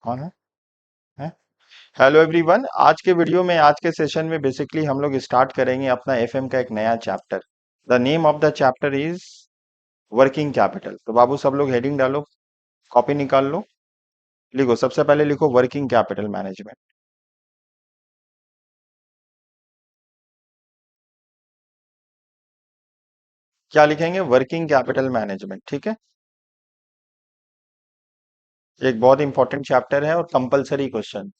कौन है? हैं? हेलो एवरीवन, आज के वीडियो में आज के सेशन में बेसिकली हम लोग स्टार्ट करेंगे अपना एफएम का एक नया chapter. The name of the chapter is working capital. तो बाबू सब लोग हेडिंग डालो, कॉपी निकाल लो, लिखो। सबसे पहले लिखो वर्किंग कैपिटल मैनेजमेंट। क्या लिखेंगे? Working capital management. ठीक है, एक बहुत इंपॉर्टेंट चैप्टर है और कंपलसरी क्वेश्चन।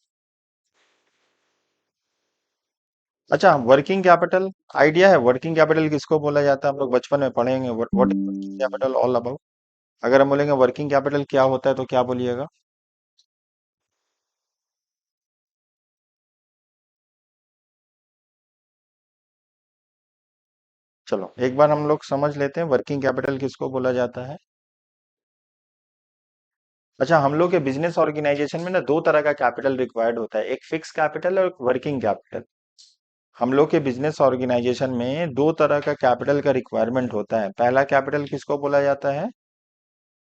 अच्छा, वर्किंग कैपिटल आइडिया है? वर्किंग कैपिटल किसको बोला जाता है? हम लोग बचपन में पढ़ेंगे what is working capital all about. अगर हम बोलेंगे वर्किंग कैपिटल क्या होता है तो क्या बोलिएगा? चलो एक बार हम लोग समझ लेते हैं वर्किंग कैपिटल किसको बोला जाता है। अच्छा, हम लोग के बिजनेस ऑर्गेनाइजेशन में ना दो तरह का कैपिटल रिक्वायर्ड होता है, एक फिक्स कैपिटल और एक वर्किंग कैपिटल। हम लोग के बिजनेस ऑर्गेनाइजेशन में दो तरह का कैपिटल का रिक्वायरमेंट होता है। पहला कैपिटल किसको बोला जाता है?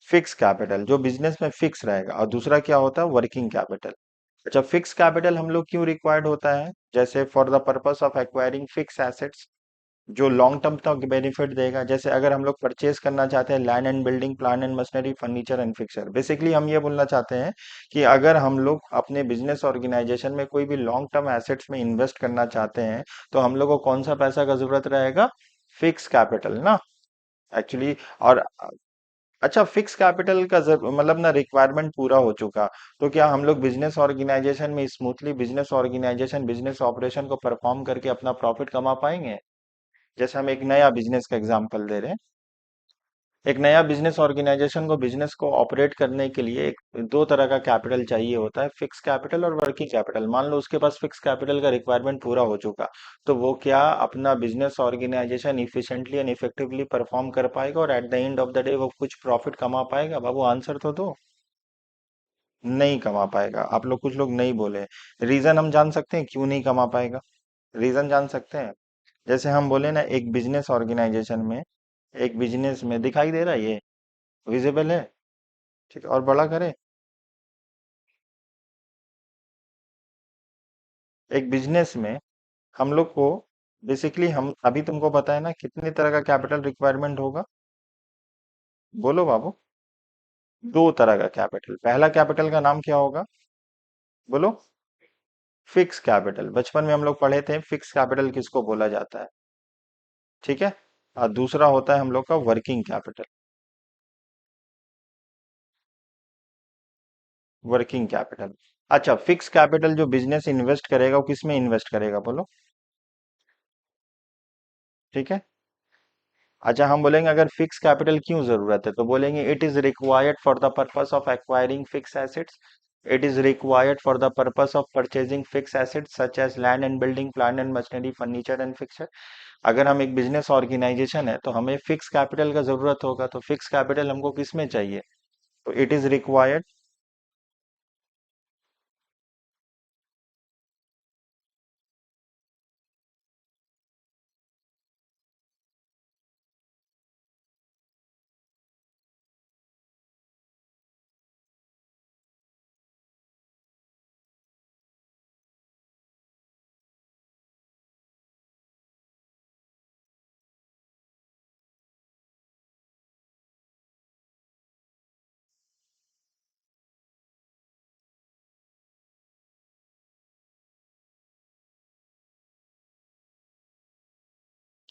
फिक्स कैपिटल, जो बिजनेस में फिक्स रहेगा। और दूसरा क्या होता है? Working capital. अच्छा, फिक्स कैपिटल हम लोग क्यों रिक्वायर्ड होता है? जैसे for the purpose of acquiring fix assets, जो लॉन्ग टर्म तक बेनिफिट देगा। जैसे अगर हम लोग परचेज करना चाहते हैं land and building, plant and machinery, furniture and fixer, basically हम ये बोलना चाहते हैं कि अगर हम लोग अपने बिजनेस ऑर्गेनाइजेशन में कोई भी लॉन्ग टर्म एसेट्स में इन्वेस्ट करना चाहते हैं तो हम लोग को कौन सा पैसा का जरूरत रहेगा? फिक्स कैपिटल ना, एक्चुअली। और अच्छा, फिक्स कैपिटल का मतलब ना रिक्वायरमेंट पूरा हो चुका तो क्या हम लोग बिजनेस ऑर्गेनाइजेशन में smoothly business organization business operation को परफॉर्म करके अपना प्रॉफिट कमा पाएंगे? जैसे हम एक नया बिजनेस का एग्जांपल दे रहे हैं। एक नया बिजनेस ऑर्गेनाइजेशन को बिजनेस को ऑपरेट करने के लिए एक दो तरह का कैपिटल चाहिए होता है, फिक्स कैपिटल और वर्किंग कैपिटल। मान लो उसके पास फिक्स कैपिटल का रिक्वायरमेंट पूरा हो चुका, तो वो क्या अपना business organisation efficiently and effectively perform कर पाएगा और at the end of the day वो कुछ प्रॉफिट कमा पाएगा? बाबू आंसर तो दो। नहीं कमा पाएगा। आप लोग कुछ लोग नहीं बोले। रीजन हम जान सकते हैं क्यों नहीं कमा पाएगा? रीजन जान सकते हैं? जैसे हम बोले ना, एक बिजनेस ऑर्गेनाइजेशन में, एक बिजनेस में दिखाई दे रहा है ये, विजिबल है? ठीक है, और बड़ा करें। एक बिजनेस में हम लोग को बेसिकली, हम अभी तुमको पता है ना कितने तरह का कैपिटल रिक्वायरमेंट होगा? बोलो बाबू। दो तरह का कैपिटल। पहला कैपिटल का नाम क्या होगा? बोलो। Fix capital. बचपन में हम लोग पढ़े थे फिक्स कैपिटल किसको बोला जाता है। ठीक है। और दूसरा होता है हम लोग का वर्किंग कैपिटल। Working capital. अच्छा, फिक्स कैपिटल जो बिजनेस इन्वेस्ट करेगा वो किस में इन्वेस्ट करेगा? बोलो। ठीक है। अच्छा, हम बोलेंगे अगर फिक्स कैपिटल क्यों जरूरत है तो बोलेंगे it is required for the purpose of acquiring fix assets. It is required for the purpose of purchasing fix assets such as land and building, plant and machinery, furniture and fixer. अगर हम एक business organisation है तो हमें fix capital का जरूरत होगा, तो फिक्स कैपिटल हमको किस में चाहिए? तो इट इज रिक्वायर्ड।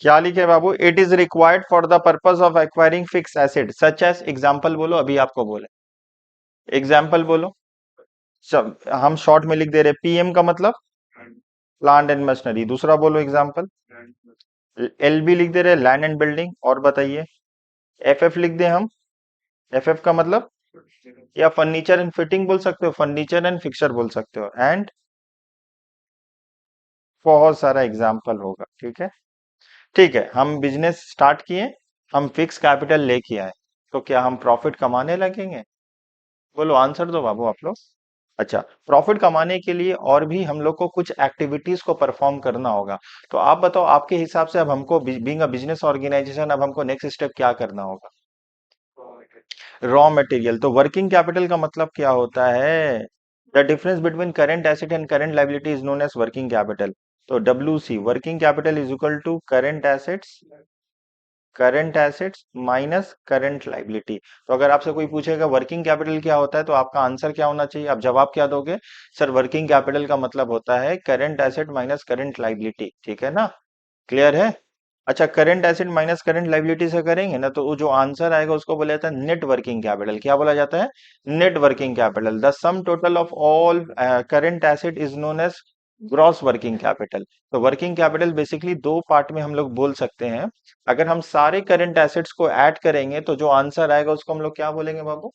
क्या लिखे बाबू? It is required for the purpose of acquiring fix asset such as, example बोलो, अभी आपको बोले एग्जाम्पल बोलो। सब हम शॉर्ट में लिख दे रहे, पीएम का मतलब प्लांट एंड मशीनरी। दूसरा बोलो एग्जाम्पल। एलबी लिख दे रहे, लैंड एंड बिल्डिंग। और बताइए। एफएफ लिख दे हम। एफएफ का मतलब, या फर्नीचर एंड फिटिंग बोल सकते हो, फर्नीचर एंड फिक्सर बोल सकते हो, एंड बहुत सारा एग्जाम्पल होगा। ठीक है। ठीक है, हम बिजनेस स्टार्ट किए, हम फिक्स कैपिटल लेके आए, तो क्या हम प्रॉफिट कमाने लगेंगे? बोलो, आंसर दो बाबू आप लोग। अच्छा, प्रॉफिट कमाने के लिए और भी हम लोग को कुछ एक्टिविटीज को परफॉर्म करना होगा। तो आप बताओ, आपके हिसाब से अब हमको बीइंग अ बिजनेस ऑर्गेनाइजेशन अब हमको नेक्स्ट स्टेप क्या करना होगा? Raw material. तो वर्किंग कैपिटल का मतलब क्या होता है? The difference between current asset and current liability is known as working capital. तो WC working capital is equal to current assets minus current liability. तो अगर आपसे कोई पूछेगा वर्किंग कैपिटल क्या होता है तो आपका आंसर क्या होना चाहिए, आप जवाब क्या दोगे? सर वर्किंग कैपिटल का मतलब होता है current asset minus current liability, ठीक है ना? क्लियर है? अच्छा, current asset minus current liability से करेंगे ना तो वो जो आंसर आएगा उसको बोला जाता है नेट वर्किंग कैपिटल। क्या बोला जाता है? Net working capital. The sum total of all current asset is known as gross working capital. तो वर्किंग कैपिटल बेसिकली दो पार्ट में हम लोग बोल सकते हैं। अगर हम सारे करंट एसेट्स को ऐड करेंगे तो जो आंसर आएगा उसको हम लोग क्या बोलेंगे बाबू?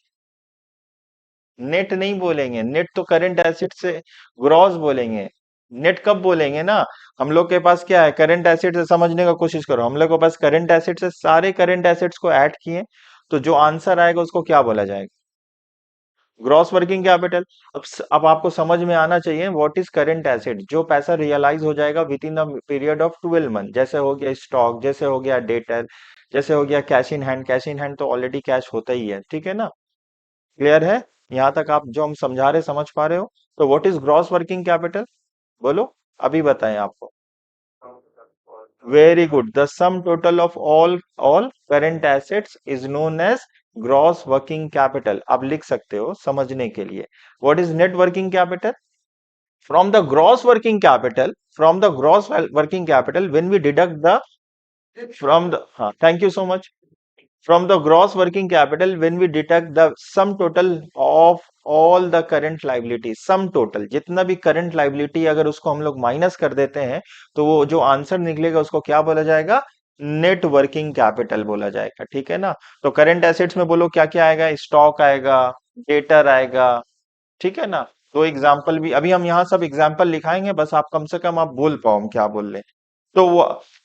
नेट नहीं बोलेंगे, नेट तो करंट एसेट से ग्रॉस बोलेंगे। नेट कब बोलेंगे ना, हम लोग के पास क्या है, करंट एसेट से समझने का कोशिश करो, हम लोग के पास करंट एसेट से सारे करंट एसेट्स को ऐड किए तो जो आंसर आएगा उसको क्या बोला जाएगा? Gross working capital. अब आपको समझ में आना चाहिए व्हाट इज करंट एसेट। जो पैसा रियलाइज हो जाएगा with in the period of 12 month, जैसे हो गया स्टॉक, जैसे हो गया डेटर, जैसे हो गया cash in hand. Cash in hand तो ऑलरेडी कैश होता ही है, ठीक है ना? क्लियर है? यहां तक आप जो हम समझा रहे समझ पा रहे हो? तो what is gross working capital? बोलो, अभी बताएं आपको। Very good, the sum total of all current assets is known as gross working capital. आप लिख सकते हो समझने के लिए। What is net working capital? From the gross working capital, from the gross working capital when we deduct the from the, हाँ thank you so much, from the gross working capital when we deduct the sum total of all the current liabilities, sum total जितना भी current liability अगर उसको हम लोग minus कर देते हैं तो वो जो आंसर निकलेगा उसको क्या बोला जाएगा? नेट वर्किंग कैपिटल बोला जाएगा, ठीक है ना? तो करंट एसेट्स में बोलो क्या क्या आएगा? स्टॉक आएगा, डेटर आएगा, ठीक है ना? तो एग्जाम्पल भी अभी हम यहाँ सब एग्जाम्पल लिखाएंगे, बस आप कम से कम आप बोल पाओ हम क्या बोल रहे हैं। तो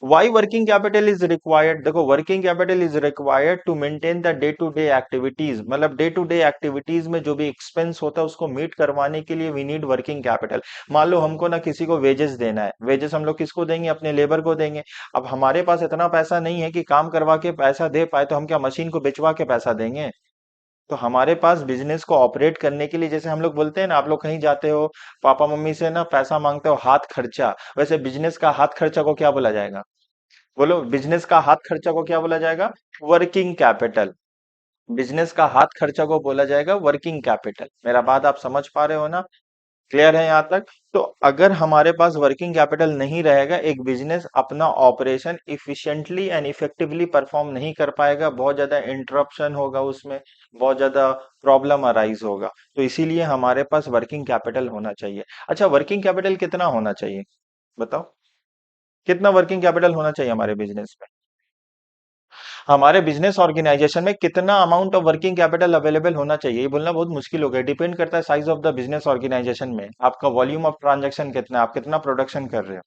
why working capital is required? देखो, working capital is required to maintain the day to day activities, मतलब डे टू डे एक्टिविटीज में जो भी एक्सपेंस होता है उसको मीट करवाने के लिए वी नीड वर्किंग कैपिटल। मान लो हमको ना किसी को वेजेस देना है, वेजेस हम लोग किसको देंगे? अपने लेबर को देंगे। अब हमारे पास इतना पैसा नहीं है कि काम करवा के पैसा दे पाए, तो हम क्या मशीन को बेचवा के पैसा देंगे? तो हमारे पास बिजनेस को ऑपरेट करने के लिए, जैसे हम लोग बोलते हैं ना, आप लोग कहीं जाते हो, पापा मम्मी से ना पैसा मांगते हो हाथ खर्चा, वैसे बिजनेस का हाथ खर्चा को क्या बोला जाएगा? बोलो, बिजनेस का हाथ खर्चा को क्या बोला जाएगा? Working capital. बिजनेस का हाथ खर्चा को बोला जाएगा वर्किंग कैपिटल। मेरा बात आप समझ पा रहे हो ना? क्लियर है यहाँ तक? तो अगर हमारे पास वर्किंग कैपिटल नहीं रहेगा, एक बिजनेस अपना operation efficiently and effectively perform नहीं कर पाएगा, बहुत ज्यादा इंटरप्शन होगा उसमें, बहुत ज्यादा प्रॉब्लम अराइज होगा। तो इसीलिए हमारे पास वर्किंग कैपिटल होना चाहिए। अच्छा, वर्किंग कैपिटल कितना होना चाहिए बताओ? कितना वर्किंग कैपिटल होना चाहिए हमारे बिजनेस में? हमारे बिजनेस ऑर्गेनाइजेशन में कितना amount of working capital available होना चाहिए, ये बोलना बहुत मुश्किल हो गया। डिपेंड करता है size of the business organisation में, आपका वॉल्यूम ऑफ ट्रांजैक्शन कितना है, आप कितना प्रोडक्शन कर रहे हो।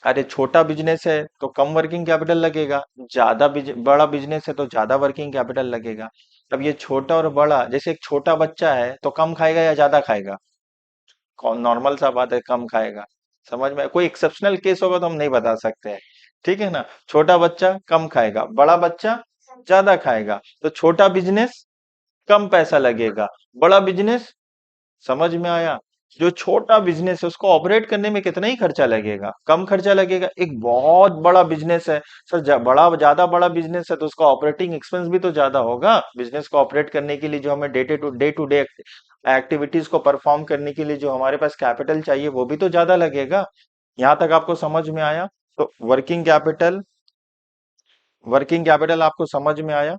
अरे छोटा बिजनेस है तो कम वर्किंग कैपिटल लगेगा, बड़ा बिजनेस है तो ज्यादा वर्किंग कैपिटल लगेगा। अब ये छोटा और बड़ा, जैसे एक छोटा बच्चा है तो कम खाएगा या ज्यादा खाएगा? नॉर्मल सा बात है, कम खाएगा। समझ में? कोई एक्सेप्शनल केस होगा तो हम नहीं बता सकते हैं, ठीक है ना? छोटा बच्चा कम खाएगा, बड़ा बच्चा ज्यादा खाएगा। तो छोटा बिजनेस कम पैसा लगेगा, बड़ा बिजनेस, समझ में आया? जो छोटा बिजनेस है उसको ऑपरेट करने में कितना ही खर्चा लगेगा, कम खर्चा लगेगा। एक बहुत बड़ा बिजनेस है सर, ज्यादा बड़ा बिजनेस है तो उसका ऑपरेटिंग एक्सपेंस भी तो ज्यादा होगा। बिजनेस को ऑपरेट करने के लिए जो हमें डे टू डे एक्टिविटीज को परफॉर्म करने के लिए जो हमारे पास कैपिटल चाहिए वो भी तो ज्यादा लगेगा। यहां तक आपको समझ में आया? तो वर्किंग कैपिटल आपको समझ में आया?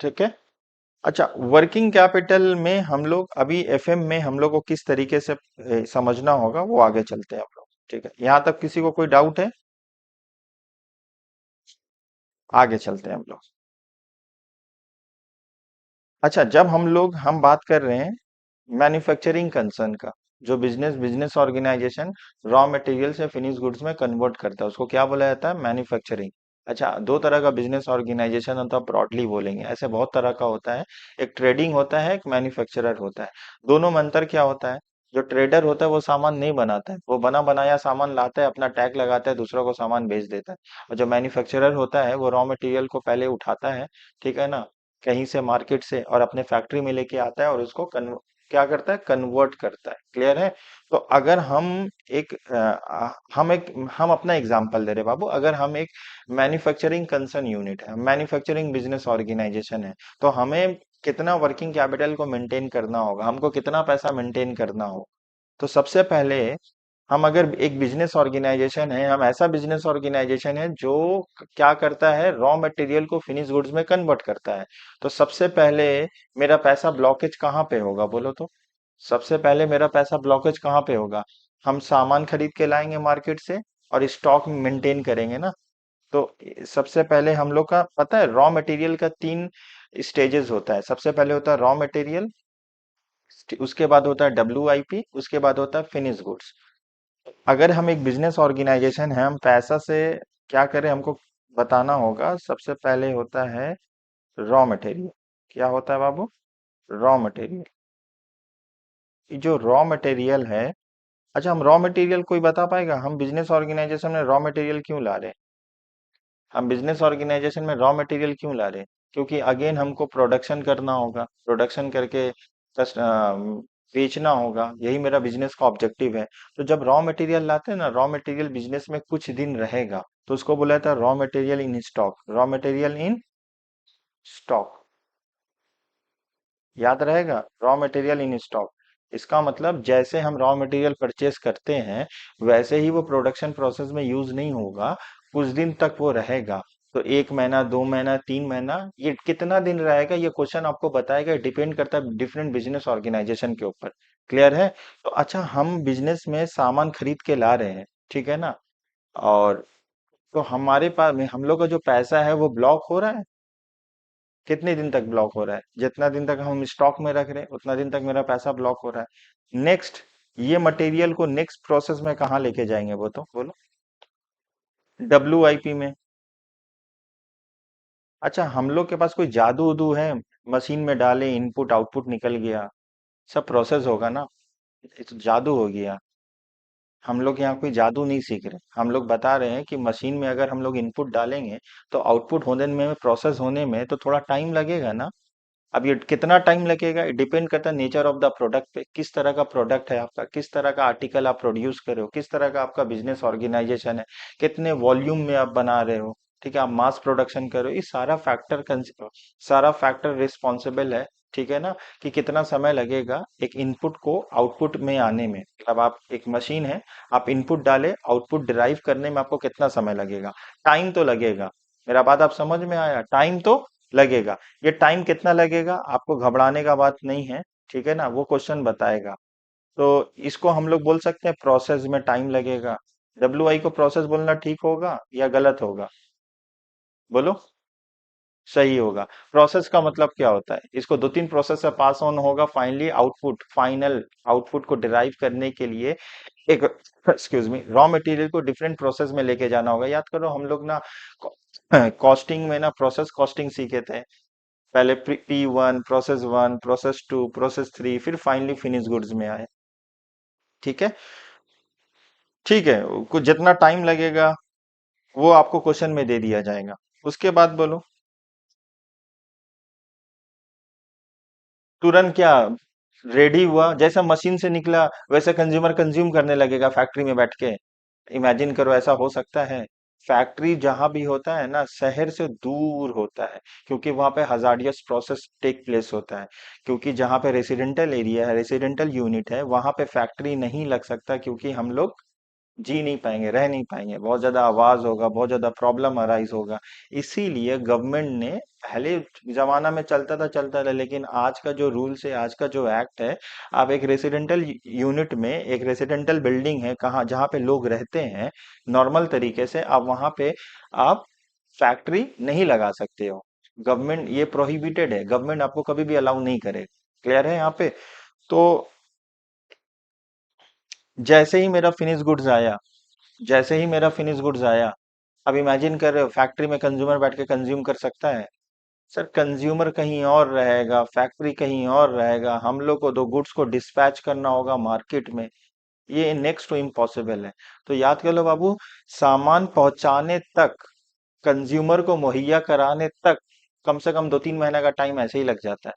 ठीक है। अच्छा, वर्किंग कैपिटल में हम लोग अभी एफएम में हम लोग को किस तरीके से समझना होगा वो आगे चलते हैं हम लोग, ठीक है? यहाँ तक किसी को कोई डाउट है? आगे चलते हैं हम लोग। अच्छा, जब हम बात कर रहे हैं मैन्युफैक्चरिंग कंसर्न का, जो business business organisation raw material से फिनिश गुड्स में कन्वर्ट करता है उसको क्या बोला जाता है? मैन्युफैक्चरिंग। अच्छा, दो तरह का बिजनेस ऑर्गेनाइजेशन होता है, ब्रॉडली बोलेंगे, ऐसे बहुत तरह का होता है। एक ट्रेडिंग होता है, एक मैन्युफैक्चरर होता है। दोनों में अंतर क्या होता है? जो ट्रेडर होता है वो सामान नहीं बनाता है, वो बना बनाया सामान लाता है, अपना टैग लगाता है, दूसरों को सामान बेच देता है। और जो मैन्युफैक्चरर होता है वो रॉ मटेरियल को पहले उठाता है, ठीक है ना, कहीं से मार्केट से, और अपने फैक्ट्री में लेके आता है और उसको क्या करता है, कन्वर्ट करता है। क्लियर है? तो अगर हम एक हम अपना एग्जांपल दे रहे बाबू, अगर हम एक मैन्युफैक्चरिंग कंसर्न यूनिट है, मैन्युफैक्चरिंग बिजनेस ऑर्गेनाइजेशन है, तो हमें कितना वर्किंग कैपिटल को मेंटेन करना होगा, हमको कितना पैसा मेंटेन करना होगा। तो सबसे पहले हम अगर एक बिजनेस ऑर्गेनाइजेशन है, हम ऐसा बिजनेस ऑर्गेनाइजेशन है जो क्या करता है, रॉ मटेरियल को फिनिश गुड्स में कन्वर्ट करता है। तो सबसे पहले मेरा पैसा ब्लॉकेज कहाँ पे होगा बोलो तो? सबसे पहले मेरा पैसा ब्लॉकेज कहाँ पे होगा? हम सामान खरीद के लाएंगे मार्केट से और स्टॉक मेंटेन करेंगे ना। तो सबसे पहले हम लोग का पता है, रॉ मटेरियल का 3 स्टेजेस होता है। सबसे पहले होता है रॉ मटेरियल, उसके बाद होता है WIP, उसके बाद होता है फिनिश गुड्स। अगर हम एक बिजनेस ऑर्गेनाइजेशन है, हम पैसा से क्या करें, हमको बताना होगा। सबसे पहले होता है रॉ मटेरियल। क्या होता है बाबू? Raw material. जो रॉ मटेरियल है, अच्छा हम रॉ मटेरियल कोई बता पाएगा, हम बिजनेस ऑर्गेनाइजेशन में रॉ मटेरियल क्यों ला रहे हैं? हम बिजनेस ऑर्गेनाइजेशन में रॉ मटेरियल क्यों ला रहे हैं? क्योंकि अगेन हमको प्रोडक्शन करना होगा, प्रोडक्शन करके बेचना होगा, यही मेरा बिजनेस का ऑब्जेक्टिव है। तो जब रॉ मटेरियल लाते हैं ना, रॉ मटेरियल बिजनेस में कुछ दिन रहेगा, तो उसको बोला जाता है raw material in stock, raw material in stock. याद रहेगा, रॉ मटेरियल इन स्टॉक। इसका मतलब जैसे हम रॉ मटेरियल परचेस करते हैं, वैसे ही वो प्रोडक्शन प्रोसेस में यूज नहीं होगा, कुछ दिन तक वो रहेगा। तो 1 महीना, 2 महीना, 3 महीना, ये कितना दिन रहेगा, ये क्वेश्चन आपको बताएगा। डिपेंड करता है डिफरेंट बिजनेस ऑर्गेनाइजेशन के ऊपर। क्लियर है? तो अच्छा, हम बिजनेस में सामान खरीद के ला रहे हैं, ठीक है ना? और तो हमारे पास में हम लोग का जो पैसा है वो ब्लॉक हो रहा है। कितने दिन तक ब्लॉक हो रहा है? जितना दिन तक हम स्टॉक में रख रहे हैं, उतना दिन तक मेरा पैसा ब्लॉक हो रहा है। नेक्स्ट, ये मटेरियल को नेक्स्ट प्रोसेस में कहाँ लेके जाएंगे, वो तो बोलो? WIP में। अच्छा, हम लोग के पास कोई जादू उदू है? मशीन में डाले, इनपुट आउटपुट निकल गया, सब प्रोसेस होगा ना? ये तो जादू हो गया। हम लोग यहाँ कोई जादू नहीं सीख रहे, हम लोग बता रहे हैं कि मशीन में अगर हम लोग इनपुट डालेंगे, तो आउटपुट होने में, प्रोसेस होने में तो थोड़ा टाइम लगेगा ना। अब ये कितना टाइम लगेगा, डिपेंड करता है नेचर ऑफ द प्रोडक्ट पे। किस तरह का प्रोडक्ट है आपका, किस तरह का आर्टिकल आप प्रोड्यूस कर रहे हो, किस तरह का आपका बिजनेस ऑर्गेनाइजेशन है, कितने वॉल्यूम में आप बना रहे हो, ठीक है, आप मास प्रोडक्शन कर रहे हो, ये सारा फैक्टर रिस्पॉन्सिबल है। ठीक है ना? कि कितना समय लगेगा एक इनपुट को आउटपुट में आने में। मतलब आप एक मशीन है, आप इनपुट डाले, आउटपुट डिराइव करने में आपको कितना समय लगेगा? टाइम तो लगेगा। मेरा बात आप समझ में आया? टाइम तो लगेगा। ये टाइम कितना लगेगा, आपको घबराने का बात नहीं है। ठीक है ना? वो क्वेश्चन बताएगा। तो इसको हम लोग बोल सकते हैं प्रोसेस में टाइम लगेगा। WI को प्रोसेस बोलना ठीक होगा या गलत होगा? बोलो। सही होगा। प्रोसेस का मतलब क्या होता है, इसको 2-3 प्रोसेस से पास ऑन होगा, फाइनल आउटपुट को डिराइव करने के लिए एक एक्सक्यूज मी, रॉ मटेरियल को डिफरेंट प्रोसेस में लेके जाना होगा। याद करो, हम लोग ना कॉस्टिंग में ना प्रोसेस कॉस्टिंग सीखे थे। पहले P1, प्रोसेस 1, प्रोसेस 2, प्रोसेस 3, फिर फाइनली फिनिश गुड्स में आए। ठीक है? ठीक है, कुछ जितना टाइम लगेगा वो आपको क्वेश्चन में दे दिया जाएगा। उसके बाद बोलो। तुरंत क्या? रेडी हुआ, जैसा मशीन से निकला वैसे कंज्यूमर कंज्यूम करने लगेगा फैक्ट्री में बैठ के? इमेजिन करो, ऐसा हो सकता है? फैक्ट्री जहां भी होता है ना, शहर से दूर होता है, क्योंकि वहां पे हजार्डियस प्रोसेस टेक प्लेस होता है। क्योंकि जहां पे रेसिडेंटल एरिया है, रेसिडेंटल यूनिट है, वहां पे फैक्ट्री नहीं लग सकता, क्योंकि हम लोग जी नहीं पाएंगे, रह नहीं पाएंगे, बहुत ज्यादा आवाज होगा, बहुत ज्यादा प्रॉब्लम अराइज होगा। इसीलिए गवर्नमेंट ने, पहले जमाना में चलता था, लेकिन आज का जो रूल्स है, आज का जो एक्ट है, आप एक रेसिडेंटल यूनिट में, एक रेसिडेंटल बिल्डिंग है कहाँ, जहाँ पे लोग रहते हैं नॉर्मल तरीके से, आप वहां पे आप फैक्ट्री नहीं लगा सकते हो। गवर्नमेंट ये प्रोहिबिटेड है, गवर्नमेंट आपको कभी भी अलाउ नहीं करे। क्लियर है यहाँ पे? तो जैसे ही मेरा फिनिश गुड्स आया, जैसे ही मेरा फिनिश गुड्स आया, अब इमेजिन कर रहे हो फैक्ट्री में कंज्यूमर बैठ के कंज्यूम कर सकता है? सर, कंज्यूमर कहीं और रहेगा, फैक्ट्री कहीं और रहेगा, हम लोग को दो गुड्स को डिस्पैच करना होगा मार्केट में। ये नेक्स्ट टू इम्पॉसिबल है। तो याद कर लो बाबू, सामान पहुंचाने तक, कंज्यूमर को मुहैया कराने तक कम से कम 2-3 महीने का टाइम ऐसे ही लग जाता है।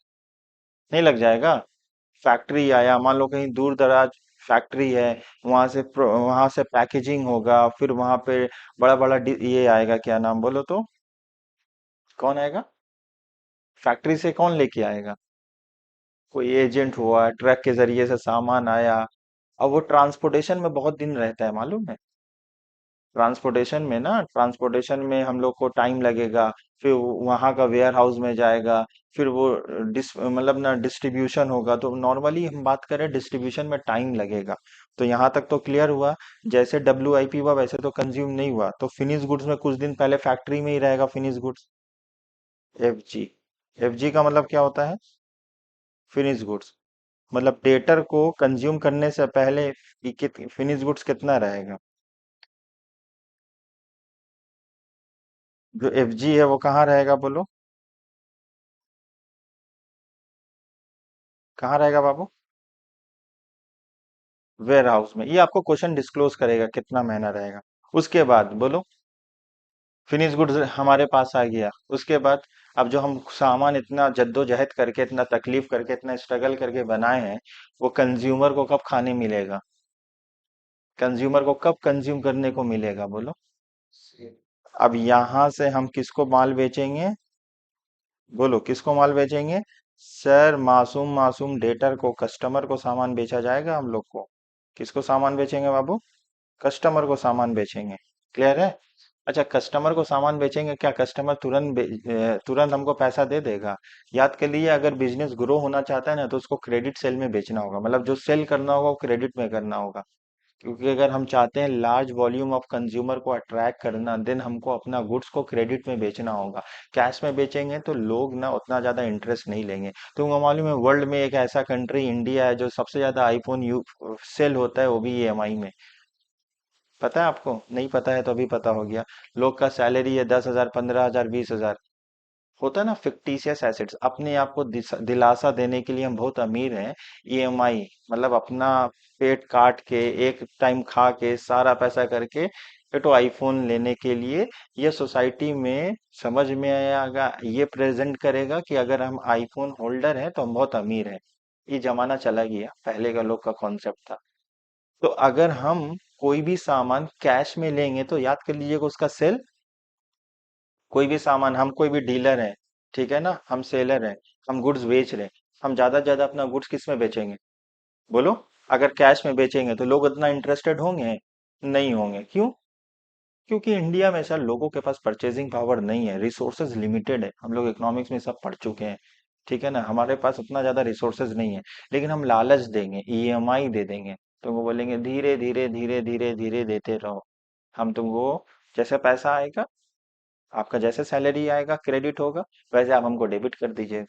नहीं लग जाएगा? फैक्ट्री आया, मान लो कहीं दूर दराज फैक्ट्री है, वहां से पैकेजिंग होगा, फिर वहां पे बड़ा बड़ा ये आएगा, क्या नाम बोलो तो, कौन आएगा, फैक्ट्री से कौन लेके आएगा, कोई एजेंट हुआ, ट्रक के जरिए से सामान आया। अब वो ट्रांसपोर्टेशन में बहुत दिन रहता है, मालूम है, ट्रांसपोर्टेशन में हम लोग को टाइम लगेगा, फिर वहां का वेयर हाउस में जाएगा, फिर वो मतलब ना डिस्ट्रीब्यूशन होगा, तो नॉर्मली हम बात करें डिस्ट्रीब्यूशन में टाइम लगेगा। तो यहाँ तक तो क्लियर हुआ। जैसे WIP हुआ वैसे तो कंज्यूम नहीं हुआ, तो फिनिश गुड्स में कुछ दिन पहले फैक्ट्री में ही रहेगा फिनिश गुड्स। FG, FG का मतलब क्या होता है, फिनिश गुड्स, मतलब डेटर को कंज्यूम करने से पहले फिनिश गुड्स कितना रहेगा। जो FG है वो कहाँ रहेगा बोलो, कहाँ रहेगा बाबू, वेयर हाउस में। ये आपको क्वेश्चन डिस्क्लोज करेगा कितना महीना रहेगा। उसके बाद बोलो, फिनिश गुड्स हमारे पास आ गया, उसके बाद अब जो हम सामान इतना जद्दोजहद करके, इतना तकलीफ करके, इतना स्ट्रगल करके बनाए हैं, वो कंज्यूमर को कब खाने मिलेगा, कंज्यूमर को कब कंज्यूम करने को मिलेगा बोलो। अब यहां से हम किसको माल बेचेंगे, बोलो किसको माल बेचेंगे। सर मासूम मासूम डेटर को, कस्टमर को सामान बेचा जाएगा हम लोग को। किसको सामान बेचेंगे बाबू, कस्टमर को सामान बेचेंगे। क्लियर है। अच्छा, कस्टमर को सामान बेचेंगे, क्या कस्टमर तुरंत हमको पैसा दे देगा। याद कर लिए, अगर बिजनेस ग्रो होना चाहता है ना, तो उसको क्रेडिट सेल में बेचना होगा, मतलब जो सेल करना होगा वो क्रेडिट में करना होगा। क्योंकि अगर हम चाहते हैं लार्ज वॉल्यूम ऑफ कंज्यूमर को अट्रैक्ट करना, देन हमको अपना गुड्स को क्रेडिट में बेचना होगा। कैश में बेचेंगे तो लोग ना उतना ज्यादा इंटरेस्ट नहीं लेंगे। तुमको मालूम है, वर्ल्ड में एक ऐसा कंट्री इंडिया है जो सबसे ज्यादा आईफोन यू सेल होता है, वो भी EMI में। पता है आपको, नहीं पता है तो अभी पता हो गया। लोग का सैलरी है 10,000, 15,000, 20,000। होता है ना फिक्टिशियस एसेट्स, अपने आप को दिलासा देने के लिए हम बहुत अमीर हैं। EMI मतलब अपना पेट काट के, एक टाइम खा के, सारा पैसा करके, ये तो आईफोन लेने के लिए, ये सोसाइटी में समझ में आएगा, ये प्रेजेंट करेगा कि अगर हम आईफोन होल्डर हैं तो हम बहुत अमीर हैं। ये जमाना चला गया, पहले का लोग का कॉन्सेप्ट था। तो अगर हम कोई भी सामान कैश में लेंगे तो याद कर लीजिएगा उसका सेल, कोई भी सामान, हम कोई भी डीलर है, ठीक है ना, हम सेलर हैं, हम गुड्स बेच रहे हैं, हम ज्यादा से ज्यादा अपना गुड्स किस में बेचेंगे बोलो। अगर कैश में बेचेंगे तो लोग इतना इंटरेस्टेड होंगे, नहीं होंगे। क्यों? क्योंकि इंडिया में सर लोगों के पास परचेजिंग पावर नहीं है, रिसोर्सेज लिमिटेड है, हम लोग इकोनॉमिक्स में सब पढ़ चुके हैं, ठीक है ना, हमारे पास उतना ज्यादा रिसोर्सेज नहीं है। लेकिन हम लालच देंगे, EMI दे देंगे, तो वो बोलेंगे धीरे धीरे धीरे धीरे धीरे देते रहो, हम तुमको जैसे पैसा आएगा, आपका जैसे सैलरी आएगा क्रेडिट होगा, वैसे आप हमको डेबिट कर दीजिए।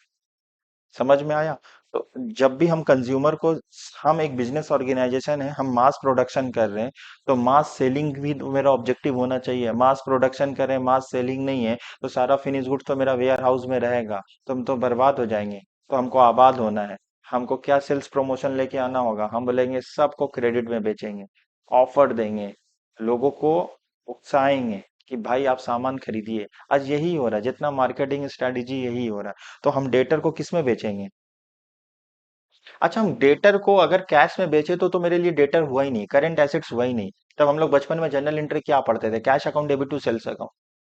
समझ में आया। तो जब भी हम कंज्यूमर को, हम एक बिजनेस ऑर्गेनाइजेशन है, हम मास प्रोडक्शन कर रहे हैं, तो मास सेलिंग भी तो मेरा ऑब्जेक्टिव होना चाहिए। मास प्रोडक्शन कर रहे हैं, मास सेलिंग नहीं है, तो सारा फिनिश गुड तो मेरा वेयर हाउस में रहेगा, तो हम तो बर्बाद हो जाएंगे। तो हमको आबाद होना है। हमको क्या सेल्स प्रमोशन लेके आना होगा, हम बोलेंगे सबको क्रेडिट में बेचेंगे, ऑफर देंगे, लोगों को उकसाएंगे कि भाई आप सामान खरीदिए। आज यही हो रहा है, जितना मार्केटिंग स्ट्रेटेजी यही हो रहा है। तो हम डेटर को किस में बेचेंगे। अच्छा, हम डेटर को अगर कैश में बेचे तो मेरे लिए डेटर हुआ ही नहीं, करंट एसेट्स हुआ ही नहीं। तब हम लोग बचपन में जनरल एंट्री क्या पढ़ते थे, cash account debit to sales account.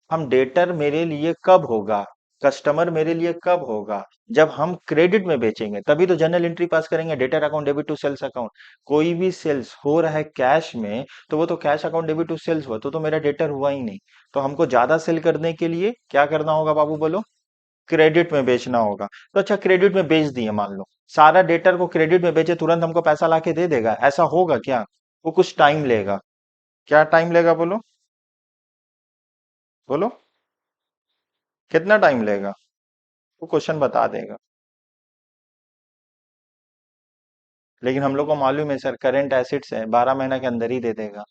हम डेटर मेरे लिए कब होगा, कस्टमर मेरे लिए कब होगा, जब हम क्रेडिट में बेचेंगे, तभी तो जनरल एंट्री पास करेंगे, debtor account debit to sales account. कोई भी सेल्स हो रहा है कैश में, तो वो तो cash account debit to sales हुआ, तो मेरा डेटर हुआ ही नहीं। तो हमको ज्यादा सेल करने के लिए क्या करना होगा बाबू बोलो, क्रेडिट में बेचना होगा। तो अच्छा, क्रेडिट में बेच दिए मान लो, सारा डेटर को क्रेडिट में बेचे, तुरंत हमको पैसा लाके दे देगा, ऐसा होगा क्या। वो कुछ टाइम लेगा। क्या टाइम लेगा बोलो, बोलो कितना टाइम लेगा, वो क्वेश्चन बता देगा। लेकिन हम लोग को मालूम है सर, करंट एसिड्स है, 12 महीना के अंदर ही दे देगा।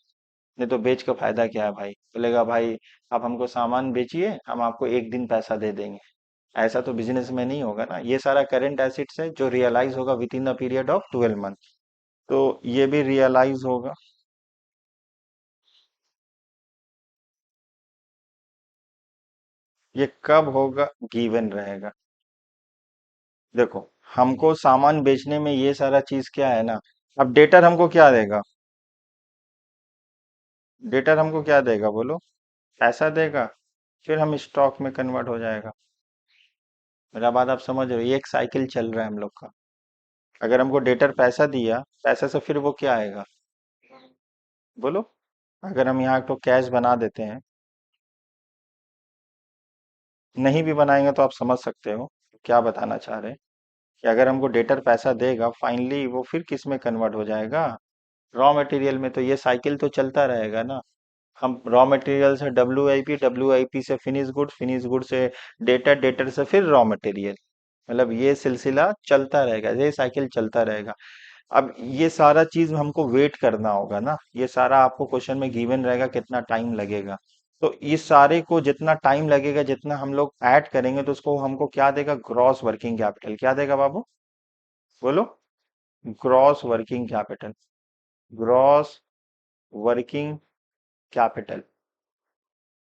नहीं तो बेच का फायदा क्या है भाई, बोलेगा भाई आप हमको सामान बेचिए, हम आपको एक दिन पैसा दे देंगे। ऐसा तो बिजनेस में नहीं होगा ना। ये सारा करंट एसिड्स है जो रियलाइज होगा with in the period of 12 month. तो ये भी रियलाइज होगा। ये कब होगा, गिवन रहेगा। देखो, हमको सामान बेचने में ये सारा चीज क्या है ना। अब डेटर हमको क्या देगा? डेटर हमको क्या देगा बोलो? पैसा देगा। फिर हम स्टॉक में कन्वर्ट हो जाएगा। मेरा बात आप समझ रहे हो? ये एक साइकिल चल रहा है हम लोग का। अगर हमको डेटर पैसा दिया, पैसे से फिर वो क्या आएगा बोलो? अगर हम यहाँ तो कैश बना देते हैं, नहीं भी बनाएंगे तो आप समझ सकते हो क्या बताना चाह रहे हैं। कि अगर हमको डेटर पैसा देगा, फाइनली वो फिर किस में कन्वर्ट हो जाएगा? रॉ मटेरियल में। तो ये साइकिल तो चलता रहेगा ना। हम रॉ मटेरियल से W I P, W I P से फिनिश गुड्स, फिनिश गुड से डेटर, डेटर से फिर रॉ मटेरियल। मतलब ये सिलसिला चलता रहेगा, ये साइकिल चलता रहेगा। अब ये सारा चीज हमको वेट करना होगा ना। ये सारा आपको क्वेश्चन में गिवन रहेगा कितना टाइम लगेगा। तो इस सारे को जितना टाइम लगेगा, जितना हम लोग ऐड करेंगे, तो उसको हमको क्या देगा? Gross working capital. क्या देगा बाबू बोलो? Gross working capital. Gross working capital.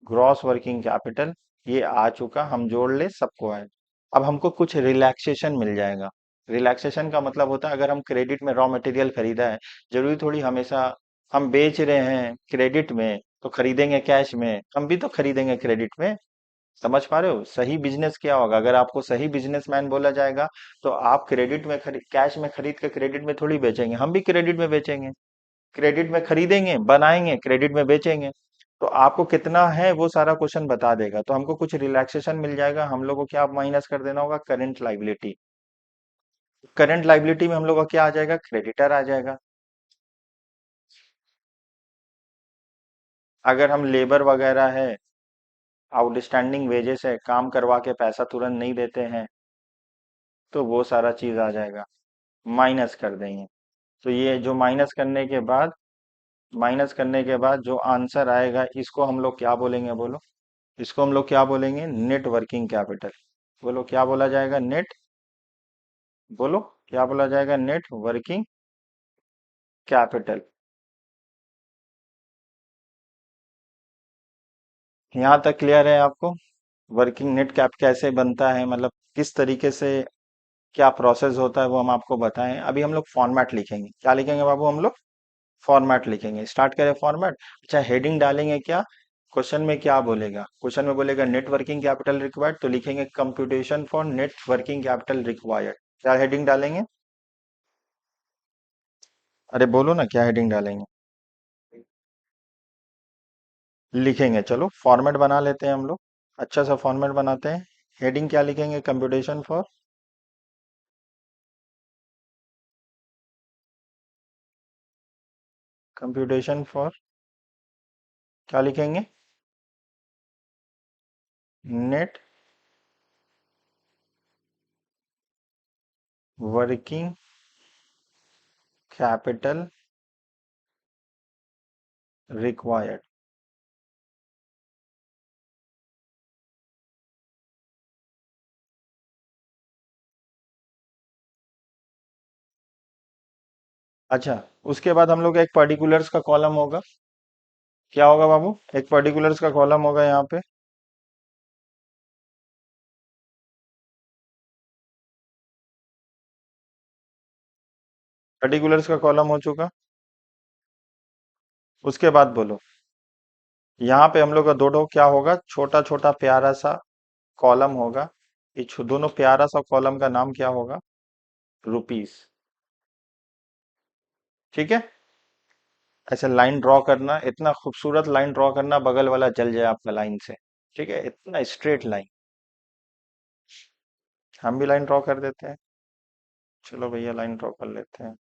Gross working capital. ये आ चुका, हम जोड़ ले, सबको आए। अब हमको कुछ रिलैक्सेशन मिल जाएगा। रिलैक्सेशन का मतलब होता है, अगर हम क्रेडिट में रॉ मटेरियल खरीदा है, जरूरी थोड़ी हमेशा हम बेच रहे हैं क्रेडिट में तो खरीदेंगे कैश में। हम भी तो खरीदेंगे क्रेडिट में। समझ पा रहे हो? सही बिजनेस क्या होगा? अगर आपको सही बिजनेसमैन बोला जाएगा, तो आप क्रेडिट में खरीद, कैश में खरीद के क्रेडिट में थोड़ी बेचेंगे। हम भी क्रेडिट में बेचेंगे। क्रेडिट में खरीदेंगे, बनाएंगे, क्रेडिट में बेचेंगे। तो आपको कितना है वो सारा क्वेश्चन बता देगा। तो हमको कुछ रिलैक्सेशन मिल जाएगा। हम लोग को क्या माइनस कर देना होगा? Current liability. करंट लाइबिलिटी में हम लोग का क्या आ जाएगा? क्रेडिटर आ जाएगा। अगर हम लेबर वगैरह है, आउटस्टैंडिंग वेजेस है, काम करवा के पैसा तुरंत नहीं देते हैं, तो वो सारा चीज आ जाएगा, माइनस कर देंगे। तो ये जो माइनस करने के बाद जो आंसर आएगा, इसको हम लोग क्या बोलेंगे बोलो? इसको हम लोग क्या बोलेंगे? Net working capital. बोलो क्या बोला जाएगा? नेट, बोलो क्या बोला जाएगा? Net working capital. यहाँ तक क्लियर है आपको? वर्किंग नेट कैप कैसे बनता है, मतलब किस तरीके से क्या प्रोसेस होता है, वो हम आपको बताएं। अभी हम लोग फॉर्मेट लिखेंगे। क्या लिखेंगे बाबू हम लोग? फॉर्मेट लिखेंगे। स्टार्ट करें फॉर्मेट। अच्छा, हेडिंग डालेंगे क्या? क्वेश्चन में क्या बोलेगा? क्वेश्चन में बोलेगा नेट वर्किंग कैपिटल रिक्वायर्ड, तो लिखेंगे computation for net working capital required. क्या हेडिंग डालेंगे? अरे बोलो ना, क्या हेडिंग डालेंगे? लिखेंगे। चलो फॉर्मेट बना लेते हैं हम लोग। अच्छा सा फॉर्मेट बनाते हैं। हेडिंग क्या लिखेंगे? कंप्यूटेशन फॉर, कंप्यूटेशन फॉर क्या लिखेंगे? Net working capital required. अच्छा, उसके बाद हम लोग एक पर्टिकुलर्स का कॉलम होगा। क्या होगा बाबू? एक पर्टिकुलर्स का कॉलम होगा यहाँ पे। पर्टिकुलर्स का कॉलम हो चुका। उसके बाद बोलो, यहाँ पे हम लोग का दो दो क्या होगा? छोटा छोटा प्यारा सा कॉलम होगा। ये दोनों प्यारा सा कॉलम का नाम क्या होगा? रुपीस। ठीक है। ऐसे लाइन ड्रॉ करना, इतना खूबसूरत लाइन ड्रॉ करना, बगल वाला जल जाए आपका लाइन से। ठीक है, इतना स्ट्रेट लाइन। हम भी लाइन ड्रॉ कर देते हैं। चलो भैया लाइन ड्रॉ कर लेते हैं।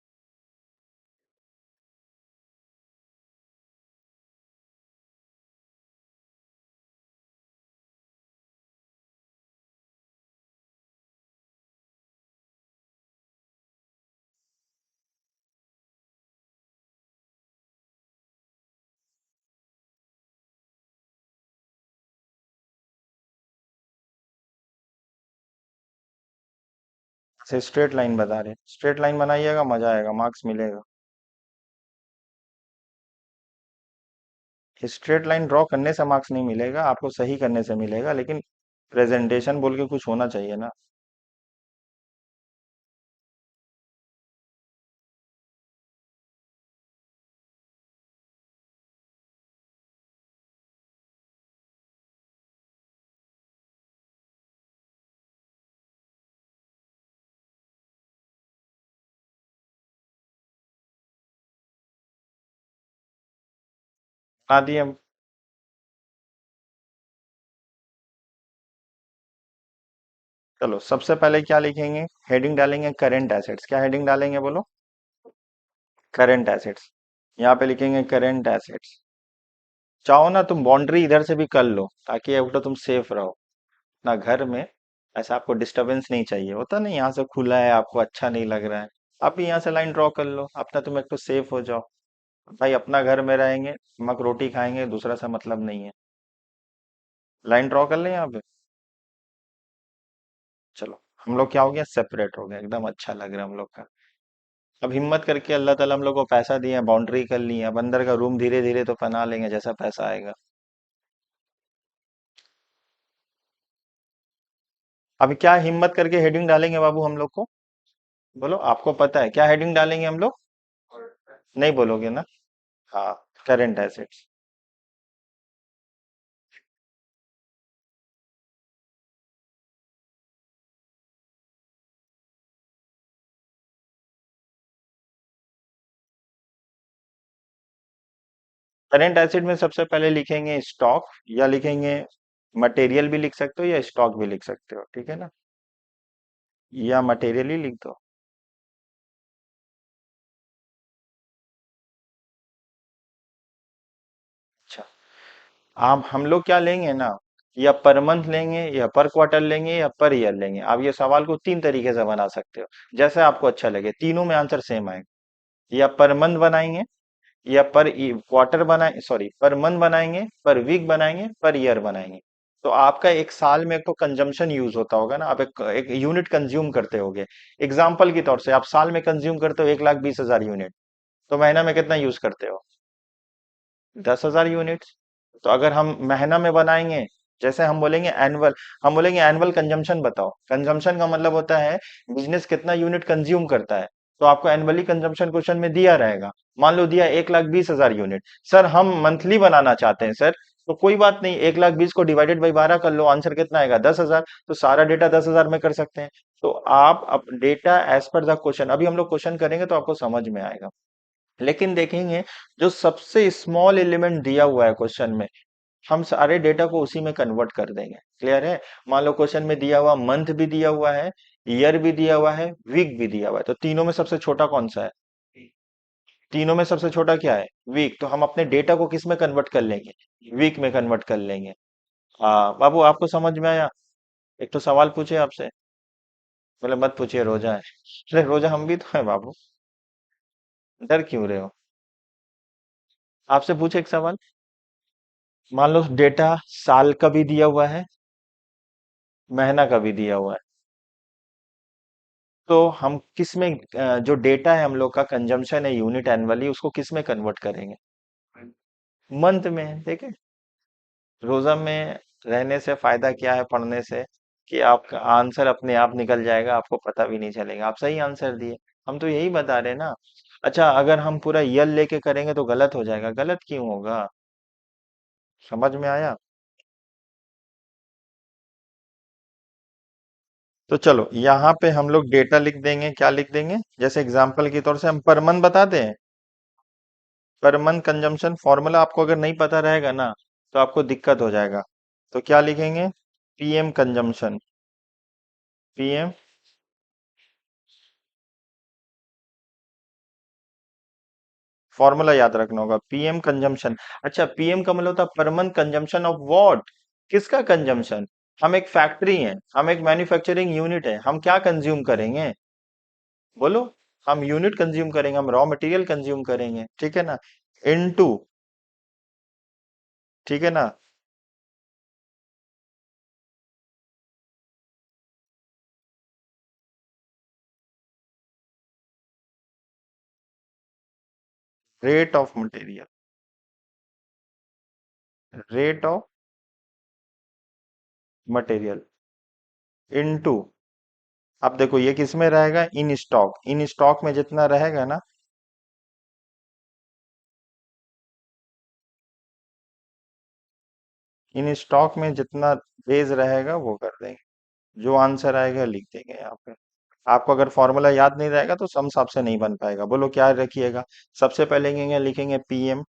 ऐसे स्ट्रेट लाइन बता रहे हैं, स्ट्रेट लाइन बनाइएगा, मजा आएगा, मार्क्स मिलेगा। स्ट्रेट लाइन ड्रॉ करने से मार्क्स नहीं मिलेगा आपको, सही करने से मिलेगा। लेकिन प्रेजेंटेशन बोल के कुछ होना चाहिए ना। बना दिए हम। चलो सबसे पहले क्या लिखेंगे, हेडिंग डालेंगे करंट एसेट्स। क्या हेडिंग डालेंगे बोलो? Current assets. यहाँ पे लिखेंगे करंट एसेट्स। चाहो ना तुम बाउंड्री इधर से भी कर लो, ताकि एक तो तुम सेफ रहो ना घर में। ऐसा आपको डिस्टरबेंस नहीं चाहिए होता, नहीं यहाँ से खुला है आपको अच्छा नहीं लग रहा है, आप भी यहाँ से लाइन ड्रॉ कर लो अपना, तुम एक तो सेफ हो जाओ। भाई अपना घर में रहेंगे, नमक रोटी खाएंगे, दूसरा सा मतलब नहीं है। लाइन ड्रॉ कर लें यहाँ पे। चलो हम लोग क्या हो गया, सेपरेट हो गया, एकदम अच्छा लग रहा है हम लोग का। अब हिम्मत करके अल्लाह ताला हम लोग को पैसा दिया है, बाउंड्री कर ली है, अब अंदर का रूम धीरे धीरे तो बना लेंगे जैसा पैसा आएगा। अभी क्या हिम्मत करके हेडिंग डालेंगे बाबू हम लोग को? बोलो, आपको पता है क्या हेडिंग डालेंगे हम लोग? नहीं बोलोगे ना? हाँ, करंट एसेट्स। करंट एसेट में सबसे पहले लिखेंगे स्टॉक, या लिखेंगे मटेरियल भी लिख सकते हो या स्टॉक भी लिख सकते हो, ठीक है ना? या मटेरियल ही लिख दो। अच्छा, आप हम लोग क्या लेंगे ना, या पर मंथ लेंगे या पर क्वार्टर लेंगे या पर ईयर लेंगे, आप ये सवाल को तीन तरीके से बना सकते हो, जैसे आपको अच्छा लगे, तीनों में आंसर सेम आएगा। या पर मंथ बनाएंगे, या पर क्वार्टर बनाए, सॉरी पर मंथ बनाएंगे, पर वीक बनाएंगे, पर ईयर बनाएंगे। तो आपका एक साल में एक तो कंजम्पशन यूज होता होगा ना, आप एक यूनिट कंज्यूम करते होगे। एग्जाम्पल के तौर से आप साल में कंज्यूम करते हो 1,20,000 यूनिट, तो महीना में कितना यूज करते हो? 10,000 यूनिट। तो अगर हम महीना में बनाएंगे, जैसे हम बोलेंगे एनुअल, हम बोलेंगे एनुअल कंजम्पशन बताओ, कंजम्पशन का मतलब होता है बिजनेस कितना यूनिट कंज्यूम करता है। तो आपको एनुअली कंजम्पशन क्वेश्चन में दिया रहेगा, मान लो दिया 1,20,000 यूनिट। सर हम मंथली बनाना चाहते हैं सर, तो कोई बात नहीं, 1,20,000 को डिवाइडेड बाई 12 कर लो, आंसर कितना आएगा? 10,000। तो सारा डेटा 10,000 में कर सकते हैं। तो आप अब data as per the question, अभी हम लोग क्वेश्चन करेंगे तो आपको समझ में आएगा। लेकिन देखेंगे जो सबसे स्मॉल एलिमेंट दिया हुआ है क्वेश्चन में, हम सारे डेटा को उसी में कन्वर्ट कर देंगे। क्लियर है? मान लो क्वेश्चन में दिया हुआ मंथ भी दिया हुआ है, ईयर भी दिया हुआ है, वीक भी दिया हुआ है, तो तीनों में सबसे छोटा कौन सा है? तीनों में सबसे छोटा क्या है? वीक। तो हम अपने डेटा को किस में कन्वर्ट कर लेंगे? वीक में कन्वर्ट कर लेंगे। बाबू आपको समझ में आया? एक तो सवाल पूछे आपसे, बोले मत पूछिए रोजा है। अरे रोजा हम भी तो है बाबू, डर क्यों रहे हो? आपसे पूछे एक सवाल, मान लो डेटा साल का भी दिया हुआ है, महीना का भी दिया हुआ है, तो हम किस में जो डेटा है हम लोग का कंजम्पशन है यूनिट एनुअली, उसको किस में कन्वर्ट करेंगे? मंथ में। देखे, रोजा में रहने से फायदा क्या है पढ़ने से, कि आपका आंसर अपने आप निकल जाएगा, आपको पता भी नहीं चलेगा, आप सही आंसर दिए। हम तो यही बता रहे हैं ना। अच्छा, अगर हम पूरा यल लेके करेंगे तो गलत हो जाएगा, गलत क्यों होगा? समझ में आया? तो चलो यहाँ पे हम लोग डेटा लिख देंगे, क्या लिख देंगे, जैसे एग्जांपल के तौर से हम पर मंथ बता दें। पर मंथ कंजम्पशन फॉर्मूला आपको अगर नहीं पता रहेगा ना, तो आपको दिक्कत हो जाएगा। तो क्या लिखेंगे? PM consumption. पीएम, फॉर्मूला याद रखना होगा, पीएम कंजम्पशन। अच्छा, पीएम का मतलब होता है per month consumption of what? किसका कंजम्पशन? हम एक फैक्ट्री हैं, हम एक मैन्युफैक्चरिंग यूनिट है, हम क्या कंज्यूम करेंगे? बोलो। हम यूनिट कंज्यूम करेंगे, हम रॉ मटेरियल कंज्यूम करेंगे, ठीक है ना? इनटू, ठीक है ना? Rate of material, rate of material into, अब देखो ये किस में रहेगा, इन स्टॉक, इन स्टॉक में जितना रहेगा ना, इन स्टॉक में जितना डेज रहेगा वो कर देंगे। जो आंसर आएगा लिख देंगे यहाँ पे। आपको अगर फॉर्मूला याद नहीं रहेगा तो सम आपसे नहीं बन पाएगा। बोलो क्या रखिएगा? सबसे पहले लिखेंगे, लिखेंगे पीएम,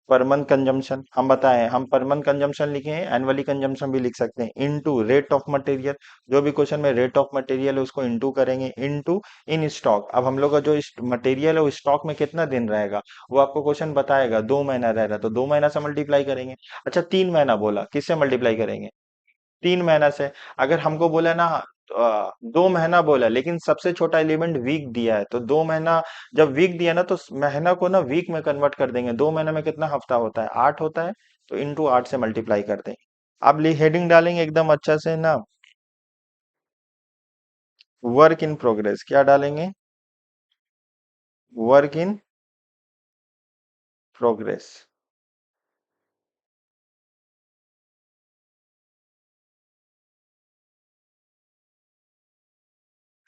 पर मंथ कंजम्पशन हम बताएं, हम पर मंथ कंजम्पशन लिखे हैं, एनुअली कंजम्पशन भी लिख सकते हैं, इनटू रेट ऑफ मटेरियल। जो भी क्वेश्चन में रेट ऑफ मटेरियल है उसको इनटू करेंगे, इनटू इन स्टॉक। अब हम लोग का जो मटेरियल है वो स्टॉक में कितना दिन रहेगा वो आपको क्वेश्चन बताएगा, 2 महीना रह रहा है तो 2 महीना से मल्टीप्लाई करेंगे। अच्छा 3 महीना बोला, किससे मल्टीप्लाई करेंगे? 3 महीना से। अगर हमको बोला ना 2 महीना बोला लेकिन सबसे छोटा एलिमेंट वीक दिया है, तो 2 महीना जब वीक दिया ना तो महीना को ना वीक में कन्वर्ट कर देंगे। 2 महीने में कितना हफ्ता होता है? 8 होता है, तो इंटू 8 से मल्टीप्लाई कर देंगे। अब हेडिंग डालेंगे एकदम अच्छा से ना, वर्क इन प्रोग्रेस। क्या डालेंगे? Work in progress.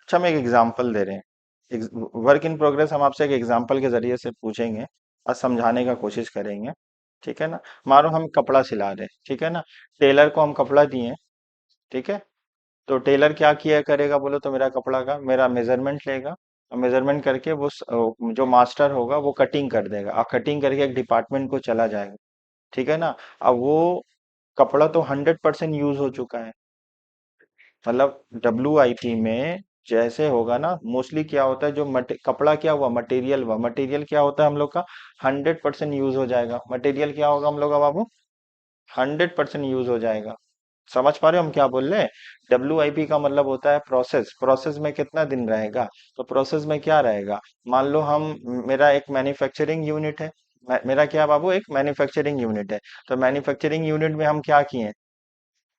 अच्छा हम एक एग्जांपल दे रहे हैं, वर्क इन प्रोग्रेस हम आपसे एक एग्जांपल के जरिए से पूछेंगे और समझाने का कोशिश करेंगे। ठीक है ना? मानो हम कपड़ा सिला रहे हैं, ठीक है ना? टेलर को हम कपड़ा दिए, ठीक है? तो टेलर क्या किया करेगा बोलो तो, मेरा कपड़ा का मेरा मेजरमेंट लेगा और मेजरमेंट करके वो जो मास्टर होगा वो कटिंग कर देगा और कटिंग करके एक डिपार्टमेंट को चला जाएगा। ठीक है ना? अब वो कपड़ा तो 100% यूज हो चुका है। मतलब WIP में जैसे होगा ना, मोस्टली क्या होता है, जो कपड़ा क्या हुआ, मटेरियल हुआ, मटेरियल क्या होता है हम लोग का, 100% यूज हो जाएगा। मटेरियल क्या होगा हम लोग का बाबू? 100% यूज हो जाएगा। समझ पा रहे हो हम क्या बोल रहे हैं? WIP का मतलब होता है प्रोसेस। प्रोसेस में कितना दिन रहेगा? तो प्रोसेस में क्या रहेगा, मान लो हम, मेरा एक मैन्युफैक्चरिंग यूनिट है, मेरा क्या बाबू, एक मैन्युफैक्चरिंग यूनिट है। तो मैन्युफैक्चरिंग यूनिट में हम क्या किए?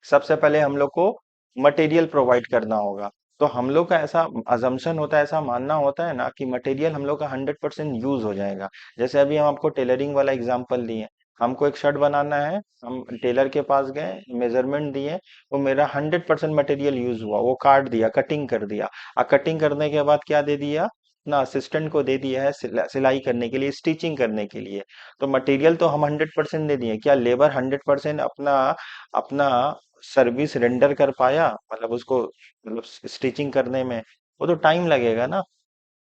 सबसे पहले हम लोग को मटेरियल प्रोवाइड करना होगा। तो हम लोग का ऐसा अजम्पशन होता है, ऐसा मानना होता है ना कि मटेरियल हम लोग का 100% यूज हो जाएगा। जैसे अभी हम आपको टेलरिंग वाला एग्जांपल दिए, हमको एक शर्ट बनाना है, हम टेलर के पास गए, मेजरमेंट दिए, वो मेरा 100% मटेरियल यूज हुआ, वो काट दिया, कटिंग कर दिया। और कटिंग करने के बाद क्या दे दिया ना, असिस्टेंट को दे दिया है सिलाई करने के लिए, स्टिचिंग करने के लिए। तो मटेरियल तो हम 100% दे दिए, क्या लेबर 100% अपना अपना सर्विस रेंडर कर पाया, मतलब उसको, मतलब स्टिचिंग करने में? वो तो टाइम लगेगा ना।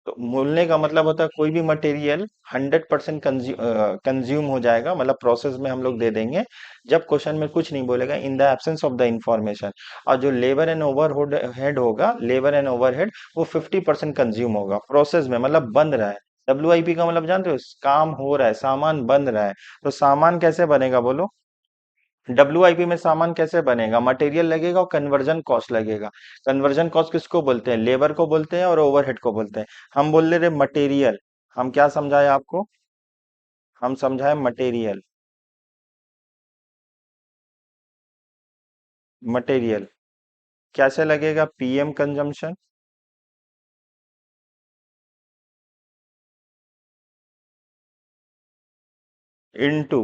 तो बोलने का मतलब होता है कोई भी मटेरियल 100% कंज्यूम हो जाएगा, मतलब प्रोसेस में हम लोग दे देंगे जब क्वेश्चन में कुछ नहीं बोलेगा, in the absence of the information. और जो लेबर एंड ओवरहेड हेड होगा, लेबर एंड ओवरहेड, वो 50% कंज्यूम होगा प्रोसेस में, मतलब बन रहा है। WIP का मतलब जानते हो, काम हो रहा है, सामान बन रहा है। तो सामान कैसे बनेगा बोलो? WIP में सामान कैसे बनेगा? मटेरियल लगेगा और कन्वर्जन कॉस्ट लगेगा। कन्वर्जन कॉस्ट किसको बोलते हैं? लेबर को बोलते हैं और ओवरहेड को बोलते हैं। हम बोल रहे मटेरियल, हम क्या समझाए आपको? हम समझाए मटेरियल। मटेरियल कैसे लगेगा? PM consumption into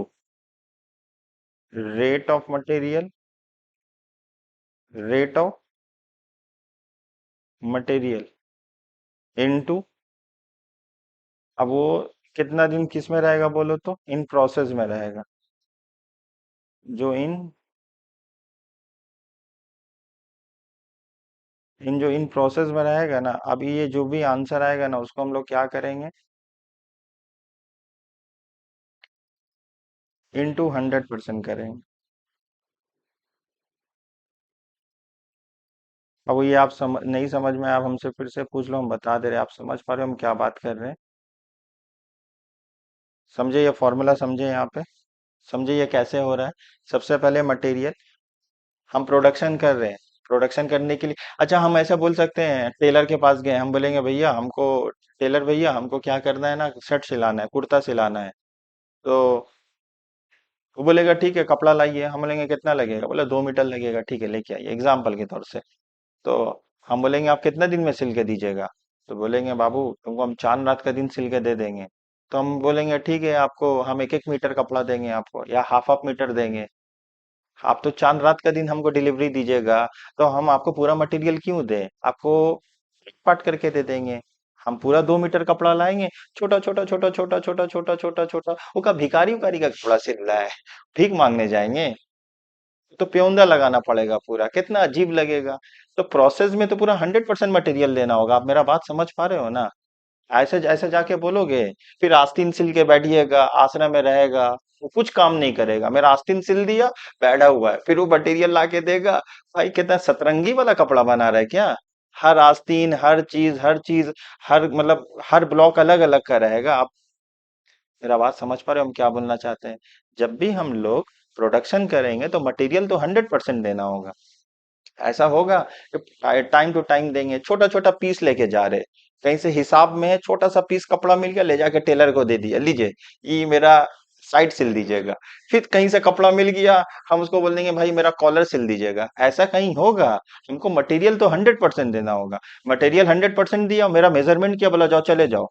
rate of material, rate of material into, अब वो कितना दिन किस में रहेगा बोलो तो? इन प्रोसेस में रहेगा। जो इन प्रोसेस में रहेगा ना, अब ये जो भी आंसर आएगा ना उसको हम लोग क्या करेंगे? इनटू 100% करेंगे। अब ये आप नहीं समझ में, आप हमसे फिर से पूछ लो, हम बता दे रहे हैं। आप समझ पा रहे हो हम क्या बात कर रहे हैं? समझे ये फॉर्मूला? समझे यहाँ पे? समझे ये कैसे हो रहा है? सबसे पहले मटेरियल, हम प्रोडक्शन कर रहे हैं, प्रोडक्शन करने के लिए, अच्छा हम ऐसा बोल सकते हैं, टेलर के पास गए, हम बोलेंगे भैया हमको, टेलर भैया हमको क्या करना है ना, शर्ट सिलाना है, कुर्ता सिलाना है। तो वो बोलेगा ठीक है कपड़ा लाइए, हम बोलेंगे कितना लगेगा, बोले 2 मीटर लगेगा, ठीक है लेके आइए, एग्जाम्पल के तौर से। तो हम बोलेंगे आप कितने दिन में सिल के दीजिएगा? तो बोलेंगे बाबू तुमको हम चांद रात का दिन सिल के दे देंगे। तो हम बोलेंगे ठीक है, आपको हम 1-1 मीटर कपड़ा देंगे आपको, या हाफ हाफ मीटर देंगे। आप तो चांद रात का दिन हमको डिलीवरी दीजिएगा, तो हम आपको पूरा मटेरियल क्यों दें? आपको पार्ट करके दे देंगे। हम पूरा 2 मीटर कपड़ा लाएंगे, छोटा छोटा छोटा छोटा छोटा छोटा छोटा छोटा, वो का भिखारी उकारी का कपड़ा सिल रहा है, भीख मांगने जाएंगे? तो प्योंदा लगाना पड़ेगा पूरा, कितना अजीब लगेगा। तो प्रोसेस में तो पूरा 100% मटेरियल लेना होगा। आप मेरा बात समझ पा रहे हो ना? ऐसे ऐसे जाके बोलोगे, फिर आस्तीन सिल के बैठिएगा, आसरा में रहेगा, वो कुछ काम नहीं करेगा। मेरा आस्तीन सिल दिया, बैठा हुआ है, फिर वो मटेरियल ला के देगा। भाई कितना सतरंगी वाला कपड़ा बना रहा है क्या? हर आस्तीन, हर चीज, हर मतलब हर ब्लॉक अलग अलग का रहेगा। आप मेरा बात समझ पा रहे हो हम क्या बोलना चाहते हैं? जब भी हम लोग प्रोडक्शन करेंगे तो मटेरियल तो 100% देना होगा। ऐसा होगा कि टाइम टू टाइम देंगे, छोटा छोटा पीस लेके जा रहे, कहीं से हिसाब में है, छोटा सा पीस कपड़ा मिल गया, ले जाके टेलर को दे दिया, लीजिए ये मेरा साइड सिल दीजिएगा। फिर कहीं से कपड़ा मिल गया, हम उसको बोल देंगे भाई मेरा कॉलर सिल दीजिएगा। ऐसा कहीं होगा? हमको मटेरियल तो 100% देना होगा। मटेरियल 100% दिया, मेरा मेजरमेंट किया, बोला जाओ चले जाओ,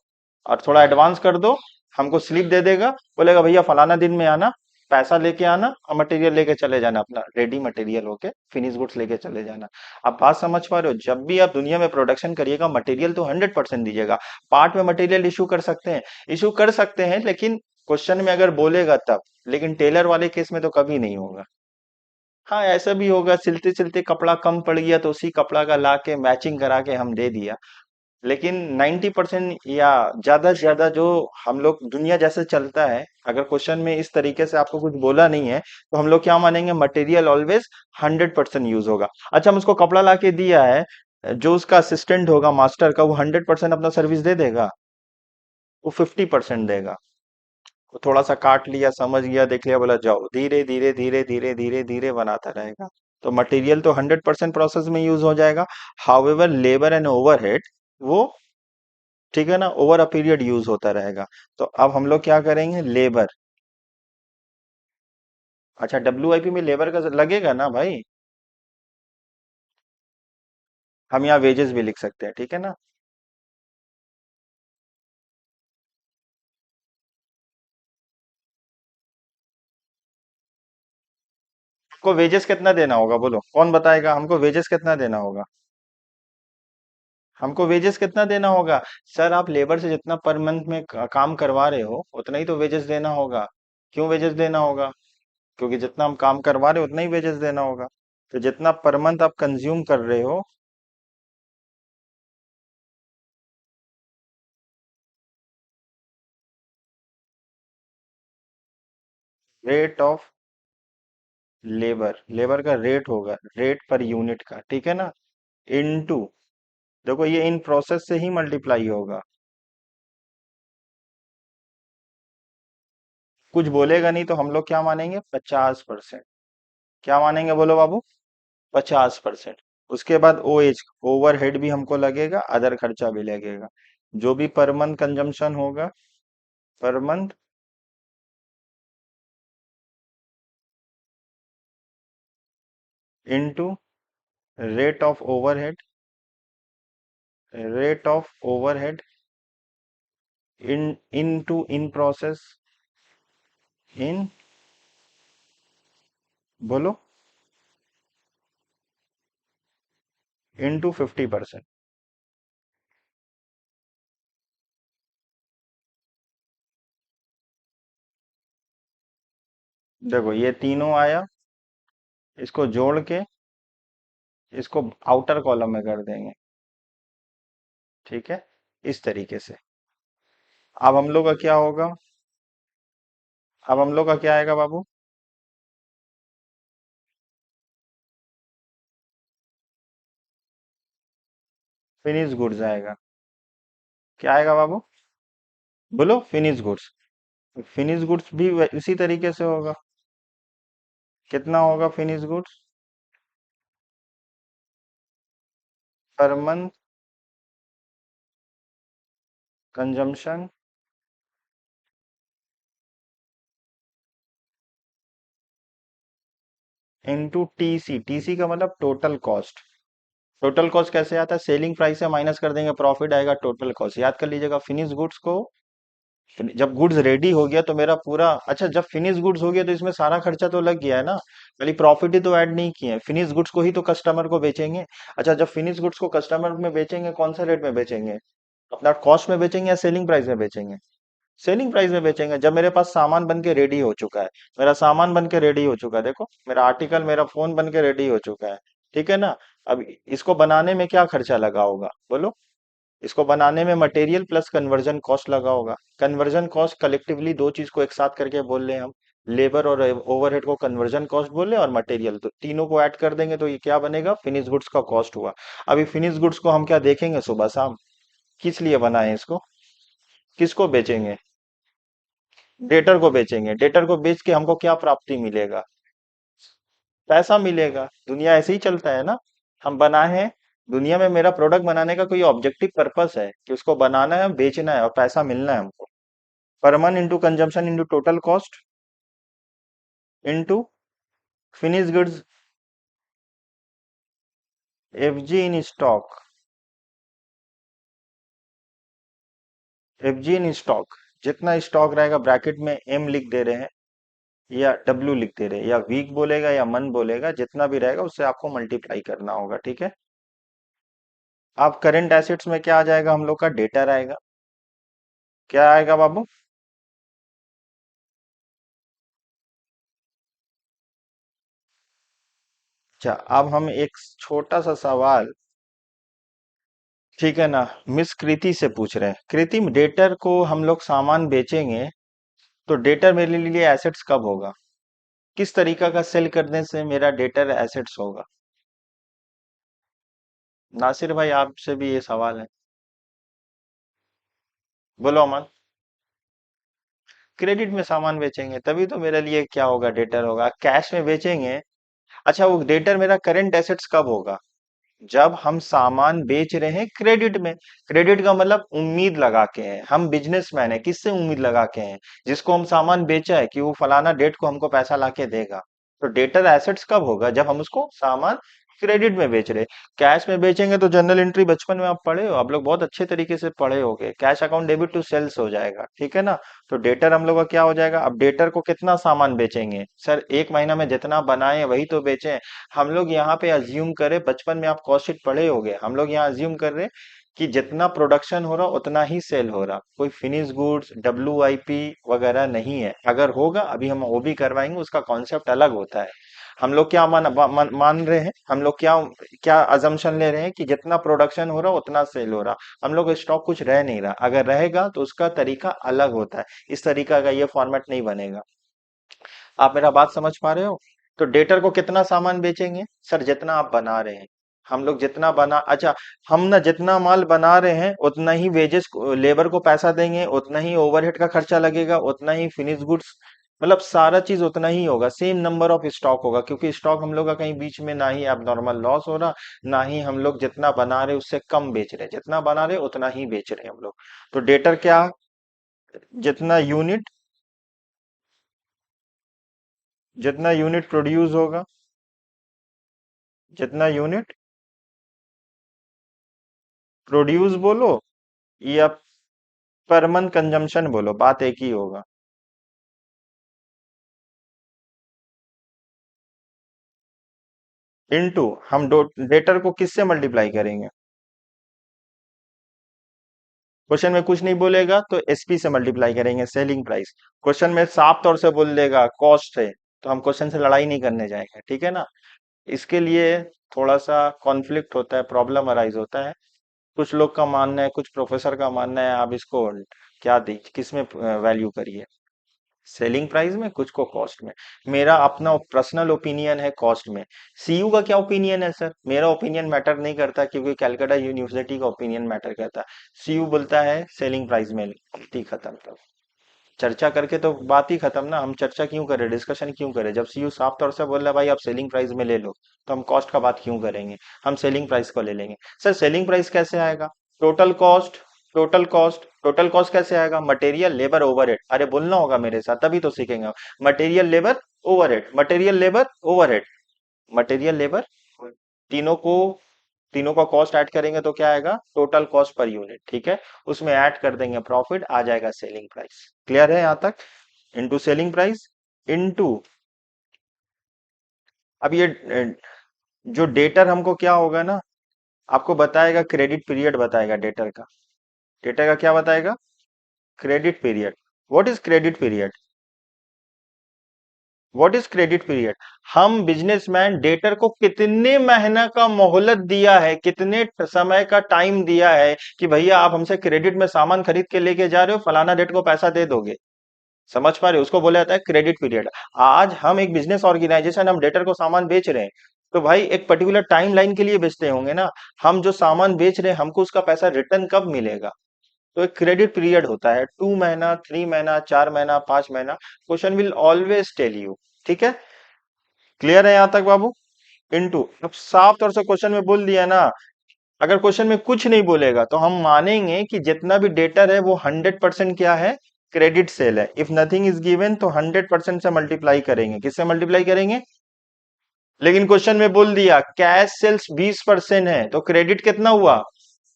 और थोड़ा एडवांस कर दो, हमको स्लिप दे देगा, बोलेगा भैया फलाना दिन में आना, पैसा लेके आना और मटेरियल लेके चले जाना, अपना रेडी मटेरियल होके फिनिश गुड्स लेके चले जाना। आप बात समझ पा रहे हो? जब भी आप दुनिया में प्रोडक्शन करिएगा, मटेरियल तो 100% दीजिएगा। पार्ट में मटेरियल इशू कर सकते हैं, इशू कर सकते हैं, लेकिन क्वेश्चन में अगर बोलेगा तब। लेकिन टेलर वाले केस में तो कभी नहीं होगा। हाँ, ऐसा भी होगा, सिलते सिलते कपड़ा कम पड़ गया तो उसी कपड़ा का ला के मैचिंग करा के हम दे दिया। लेकिन 90% या ज्यादा से ज्यादा जो हम लोग दुनिया जैसे चलता है, अगर क्वेश्चन में इस तरीके से आपको कुछ बोला नहीं है तो हम लोग क्या मानेंगे? मटेरियल ऑलवेज 100% यूज होगा। अच्छा, हम उसको कपड़ा ला के दिया है, जो उसका असिस्टेंट होगा मास्टर का, वो 100% अपना सर्विस दे देगा? वो 50% देगा। वो थोड़ा सा काट लिया, समझ गया, देख लिया, बोला जाओ, धीरे धीरे धीरे धीरे धीरे धीरे बनाता रहेगा। तो मटेरियल तो 100% प्रोसेस में यूज हो जाएगा। हाउएवर लेबर एंड ओवरहेड, वो ठीक है ना, ओवर अ पीरियड यूज होता रहेगा। तो अब हम लोग क्या करेंगे? लेबर। अच्छा, डब्ल्यूआईपी में लेबर का लगेगा ना भाई? हम यहाँ वेजेस भी लिख सकते हैं, ठीक है ना? हमको वेजेस कितना देना होगा बोलो, कौन बताएगा हमको वेजेस कितना देना होगा? हमको वेजेस कितना देना होगा? सर आप लेबर से जितना पर मंथ में काम करवा रहे हो उतना ही तो वेजेस देना होगा। क्यों वेजेस देना होगा? क्योंकि जितना हम काम करवा रहे हो उतना ही वेजेस देना होगा। तो जितना पर मंथ आप कंज्यूम कर रहे हो, रेट ऑफ लेबर, लेबर का रेट होगा, रेट पर यूनिट का, ठीक है ना? इनटू, देखो ये इन प्रोसेस से ही मल्टीप्लाई होगा। कुछ बोलेगा नहीं तो हम लोग क्या मानेंगे? 50%। क्या मानेंगे बोलो बाबू? 50%। उसके बाद ओ एच, ओवर हेड भी हमको लगेगा, अदर खर्चा भी लगेगा। जो भी पर मंथ कंजम्पशन होगा, per month into rate of overhead, rate of overhead in into in process, in, बोलो, इनटू 50%। देखो ये तीनों आया, इसको जोड़ के इसको आउटर कॉलम में कर देंगे, ठीक है, इस तरीके से। अब हम लोग का क्या होगा? अब हम लोग का क्या आएगा बाबू? फिनिश गुड्स आएगा। क्या आएगा बाबू? बोलो, फिनिश गुड्स। फिनिश गुड्स भी इसी तरीके से होगा। कितना होगा finish goods? Per month consumption into TC. TC का मतलब टोटल कॉस्ट। टोटल कॉस्ट कैसे आता है? सेलिंग प्राइस से माइनस कर देंगे, प्रॉफिट आएगा, टोटल कॉस्ट याद कर लीजिएगा। फिनिश गुड्स को, जब गुड्स रेडी हो गया तो मेरा पूरा, अच्छा जब फिनिश गुड्स हो गया तो इसमें सारा खर्चा तो लग गया है ना, खाली प्रॉफिट ही तो ऐड नहीं किए हैं। फिनिश गुड्स को ही तो कस्टमर को बेचेंगे। अच्छा, जब फिनिश गुड्स को कस्टमर में बेचेंगे, कौन सा रेट में बेचेंगे? अपना कॉस्ट में बेचेंगे या सेलिंग प्राइस में बेचेंगे? सेलिंग प्राइस में बेचेंगे। जब मेरे पास सामान बन के रेडी हो चुका है, मेरा सामान बन के रेडी हो चुका है, देखो मेरा आर्टिकल, मेरा फोन बन के रेडी हो चुका है, ठीक है ना? अब इसको बनाने में क्या खर्चा लगा होगा बोलो? इसको बनाने में मटेरियल प्लस कन्वर्जन कॉस्ट लगा होगा। कन्वर्जन कॉस्ट कलेक्टिवली दो चीज को एक साथ करके बोल रहे हैं हम, लेबर और ओवरहेड को कन्वर्जन कॉस्ट बोले, और मटेरियल, तो तीनों को ऐड कर देंगे तो ये क्या बनेगा, फिनिश गुड्स का कॉस्ट हुआ। अभी फिनिश गुड्स को हम क्या देखेंगे सुबह शाम, किस लिए बनाए इसको, किसको बेचेंगे, डेटर को बेचेंगे। डेटर को बेच के हमको क्या प्राप्ति मिलेगा, पैसा मिलेगा। दुनिया ऐसे ही चलता है ना। हम बनाए हैं, दुनिया में मेरा प्रोडक्ट बनाने का कोई ऑब्जेक्टिव पर्पस है कि उसको बनाना है, बेचना है और पैसा मिलना है हमको। पर मन into consumption into total cost into finish goods, FG in stock, FG in stock, जितना स्टॉक रहेगा ब्रैकेट में एम लिख दे रहे हैं या डब्ल्यू लिख दे रहे हैं, या वीक बोलेगा या मन बोलेगा, जितना भी रहेगा उससे आपको मल्टीप्लाई करना होगा, ठीक है। अब करंट एसेट्स में क्या आ जाएगा, हम लोग का डेटा आएगा। क्या आएगा बाबू, अच्छा अब हम एक छोटा सा सवाल, ठीक है ना, मिस कृति से पूछ रहे हैं, कृति डेटर को हम लोग सामान बेचेंगे तो डेटर मेरे लिए एसेट्स कब होगा, किस तरीका का सेल करने से मेरा डेटर एसेट्स होगा। नासिर भाई आपसे भी ये सवाल है, बोलो अमन। क्रेडिट में सामान बेचेंगे तभी तो मेरे लिए क्या होगा, डेटर होगा। कैश में बेचेंगे, अच्छा वो डेटर मेरा करंट एसेट्स कब होगा, जब हम सामान बेच रहे हैं क्रेडिट में। क्रेडिट का मतलब उम्मीद लगा के हैं, हम बिजनेसमैन है, किससे उम्मीद लगा के हैं, जिसको हम सामान बेचा है कि वो फलाना डेट को हमको पैसा ला के देगा। तो डेटर एसेट्स कब होगा, जब हम उसको सामान क्रेडिट में बेच रहे। कैश में बेचेंगे तो जनरल एंट्री बचपन में आप पढ़े हो, आप लोग बहुत अच्छे तरीके से पढ़े होगे, cash account debit to sales हो जाएगा, ठीक है ना। तो डेटर हम लोग का क्या हो जाएगा, अब डेटर को कितना सामान बेचेंगे, सर एक महीना में जितना बनाए वही तो बेचें। हम लोग यहाँ पे अज्यूम करें, बचपन में आप कॉस्ट शीट पढ़े होगे, हम लोग यहाँ अज्यूम कर रहे हैं कि जितना प्रोडक्शन हो रहा उतना ही सेल हो रहा, कोई फिनिश गुड्स डब्ल्यू वगैरह नहीं है। अगर होगा अभी हम वो भी करवाएंगे, उसका कॉन्सेप्ट अलग होता है। हम लोग क्या मान रहे हैं, हम लोग क्या क्या अजम्पशन ले रहे हैं कि जितना प्रोडक्शन हो रहा उतना सेल हो रहा, हम लोग स्टॉक कुछ रह नहीं रहा, अगर रहेगा तो उसका तरीका अलग होता है, इस तरीका का ये फॉर्मेट नहीं बनेगा। आप मेरा बात समझ पा रहे हो। तो डेटर को कितना सामान बेचेंगे, सर जितना आप बना रहे हैं। हम लोग जितना बना, अच्छा हम ना जितना माल बना रहे हैं उतना ही वेजेस लेबर को पैसा देंगे, उतना ही ओवरहेड का खर्चा लगेगा, उतना ही फिनिश गुड्स, मतलब सारा चीज उतना ही होगा, सेम नंबर ऑफ स्टॉक होगा, क्योंकि स्टॉक हम लोग का कहीं बीच में ना ही अब नॉर्मल लॉस हो रहा, ना ही हम लोग जितना बना रहे उससे कम बेच रहे, जितना बना रहे उतना ही बेच रहे हैं हम लोग। तो डेटर क्या, जितना यूनिट, जितना यूनिट प्रोड्यूस होगा, जितना यूनिट प्रोड्यूस बोलो या पर मंथ कंजम्पशन बोलो, बात एक ही होगा। इनटू हम डेटर को किससे मल्टीप्लाई करेंगे, क्वेश्चन में कुछ नहीं बोलेगा तो एसपी से मल्टीप्लाई करेंगे, सेलिंग प्राइस। क्वेश्चन में साफ तौर से बोल देगा कॉस्ट है, तो हम क्वेश्चन से लड़ाई नहीं करने जाएंगे, ठीक है ना। इसके लिए थोड़ा सा कॉन्फ्लिक्ट होता है, प्रॉब्लम अराइज होता है। कुछ लोग का मानना है, कुछ प्रोफेसर का मानना है आप इसको क्या दी किस में वैल्यू करिए, सेलिंग प्राइस में, कुछ को कॉस्ट में। मेरा अपना पर्सनल ओपिनियन है कॉस्ट में। सीयू का क्या ओपिनियन है सर, मेरा ओपिनियन मैटर नहीं करता, क्योंकि कैलकाटा यूनिवर्सिटी का ओपिनियन मैटर करता है। सीयू बोलता है सेलिंग प्राइस में, बात ही खत्म। तो चर्चा करके तो बात ही खत्म ना, हम चर्चा क्यों करें, डिस्कशन क्यों करें, जब सीयू साफ तौर से बोल रहा है भाई आप सेलिंग प्राइस में ले लो, तो हम कॉस्ट का बात क्यों करेंगे, हम सेलिंग प्राइस को ले लेंगे। सर सेलिंग प्राइस कैसे आएगा, टोटल कॉस्ट, टोटल कॉस्ट कैसे आएगा, मटेरियल लेबर ओवरहेड, अरे बोलना होगा मेरे साथ तभी तो सीखेंगे। Material labour overhead, material labour overhead, material labour, तीनों को, तीनों का कॉस्ट ऐड करेंगे तो क्या आएगा, टोटल कॉस्ट पर यूनिट, ठीक है। उसमें ऐड कर देंगे प्रॉफिट, आ जाएगा सेलिंग प्राइस। क्लियर है यहां तक, इनटू सेलिंग प्राइस, इनटू, अब ये जो डेटर हमको क्या होगा ना, आपको बताएगा क्रेडिट पीरियड, बताएगा डेटर का, डेटर का क्या बताएगा, credit period. What is credit period, what is credit period, हम बिजनेसमैन डेटर को कितने महीना का मोहलत दिया है, कितने समय का टाइम दिया है कि भैया आप हमसे क्रेडिट में सामान खरीद के लेके जा रहे हो, फलाना डेट को पैसा दे दोगे। समझ पा रहे हो? उसको बोला जाता है क्रेडिट पीरियड। आज हम एक बिजनेस ऑर्गेनाइजेशन, हम डेटर को सामान बेच रहे हैं, तो भाई एक पर्टिकुलर टाइम लाइन के लिए बेचते होंगे ना। हम जो सामान बेच रहे हैं, हमको उसका पैसा रिटर्न कब मिलेगा? तो एक क्रेडिट पीरियड होता है, 2 महीना, 3 महीना, 4 महीना, 5 महीना। Question will always tell you. ठीक है? क्लियर है यहां तक बाबू? इनटू, अब साफ तौर से क्वेश्चन में बोल दिया ना। अगर क्वेश्चन में कुछ नहीं बोलेगा तो हम मानेंगे कि जितना भी डेटर है वो 100% क्या है, क्रेडिट सेल है। इफ नथिंग इज गिवन तो 100% से मल्टीप्लाई करेंगे। किससे मल्टीप्लाई करेंगे? लेकिन क्वेश्चन में बोल दिया कैश सेल्स 20% है, तो क्रेडिट कितना हुआ?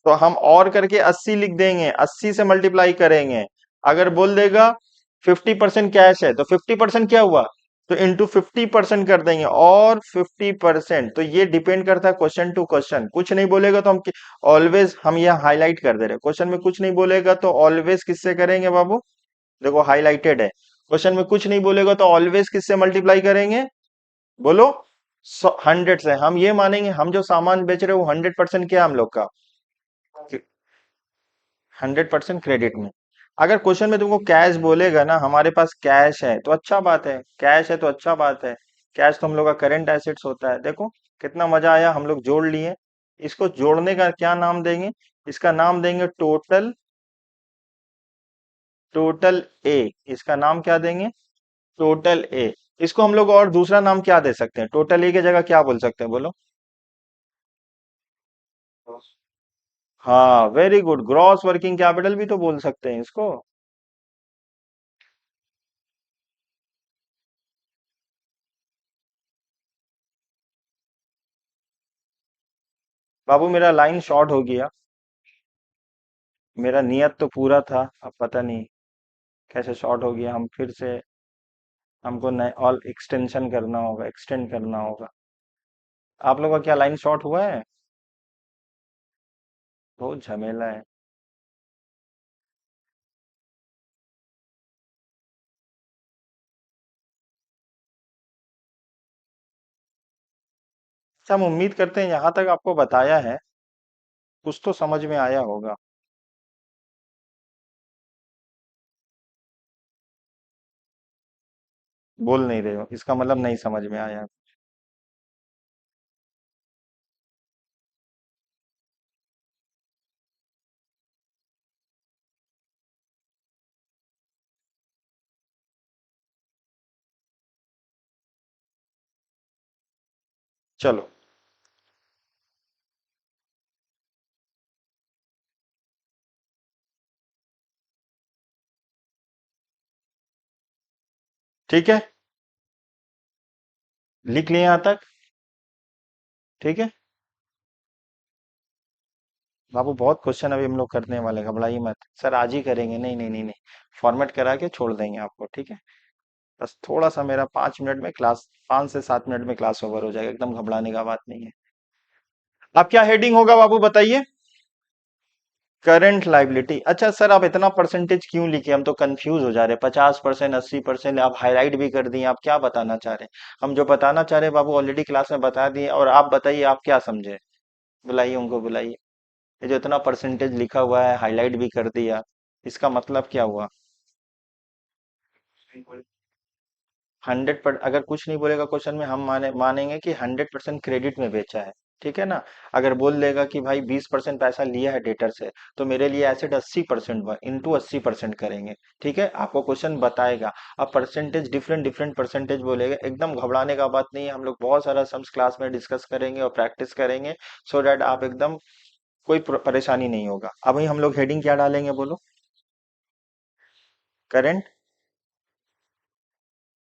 तो हम और करके 80 लिख देंगे, 80 से मल्टीप्लाई करेंगे। अगर बोल देगा 50% कैश है, तो 50% क्या हुआ? तो इंटू 50% कर देंगे, और 50%। तो ये डिपेंड करता है क्वेश्चन टू क्वेश्चन। कुछ नहीं बोलेगा तो हम ऑलवेज, हम ये हाईलाइट कर दे रहे हैं, क्वेश्चन में कुछ नहीं बोलेगा तो ऑलवेज किससे करेंगे बाबू? देखो हाईलाइटेड है। क्वेश्चन में कुछ नहीं बोलेगा तो ऑलवेज किससे मल्टीप्लाई करेंगे? बोलो। 100 से। हम ये मानेंगे हम जो सामान बेच रहे हैं वो 100% क्या है हम लोग का? 100% क्रेडिट में। अगर क्वेश्चन में तुमको कैश बोलेगा ना, हमारे पास कैश है, तो अच्छा बात है। कैश है तो अच्छा बात है। कैश तो हम लोग का करंट एसेट्स होता है। देखो कितना मजा आया, हम लोग जोड़ लिए। इसको जोड़ने का क्या नाम देंगे? इसका नाम देंगे टोटल। Total A. इसका नाम क्या देंगे? Total A. इसको हम लोग और दूसरा नाम क्या दे सकते हैं? टोटल ए की जगह क्या बोल सकते हैं, बोलो? हाँ, very good, gross working capital भी तो बोल सकते हैं इसको। बाबू मेरा लाइन शॉर्ट हो गया। मेरा नियत तो पूरा था, अब पता नहीं कैसे शॉर्ट हो गया। हम फिर से, हमको नए ऑल एक्सटेंशन करना होगा, एक्सटेंड करना होगा। आप लोगों का क्या लाइन शॉर्ट हुआ है? बहुत झमेला है। अच्छा, हम उम्मीद करते हैं यहाँ तक आपको बताया है, कुछ तो समझ में आया होगा। बोल नहीं रहे हो, इसका मतलब नहीं समझ में आया। चलो। ठीक है, लिख लिए यहाँ तक? ठीक है बाबू, बहुत क्वेश्चन अभी हम लोग करने वाले, घबराइए मत। सर आज ही करेंगे? नहीं नहीं नहीं नहीं, फॉर्मेट करा के छोड़ देंगे आपको, ठीक है? बस थोड़ा सा मेरा 5 मिनट में क्लास, 5 से 7 मिनट में क्लास ओवर हो जाएगा, एकदम घबराने का बात नहीं है। अब क्या हेडिंग होगा बाबू बताइए? Current liability. अच्छा सर, आप इतना परसेंटेज क्यों लिखे? हम तो कंफ्यूज हो जा रहे हैं। 50%, 80%, आप हाईलाइट भी कर दिए। आप क्या बताना चाह रहे हैं? हम जो बताना चाह रहे हैं बाबू ऑलरेडी क्लास में बता दिए। और आप बताइए आप क्या समझे? बुलाइए उनको, बुलाइए। ये जो इतना परसेंटेज लिखा हुआ है, हाईलाइट भी कर दिया, इसका मतलब क्या हुआ? 100 पर, अगर कुछ नहीं बोलेगा क्वेश्चन में, हम मानेंगे कि 100% क्रेडिट में बेचा है। ठीक है ना? अगर बोल देगा कि भाई 20% पैसा लिया है डेटर से, तो मेरे लिए एसेट 80% इंटू 80% करेंगे। ठीक है, आपको क्वेश्चन बताएगा। अब परसेंटेज, डिफरेंट डिफरेंट परसेंटेज बोलेगा, एकदम घबराने का बात नहीं है। हम लोग बहुत सारा सम्स क्लास में डिस्कस करेंगे और प्रैक्टिस करेंगे, सो डैट आप एकदम कोई परेशानी नहीं होगा। अभी हम लोग हेडिंग क्या डालेंगे बोलो? करंट?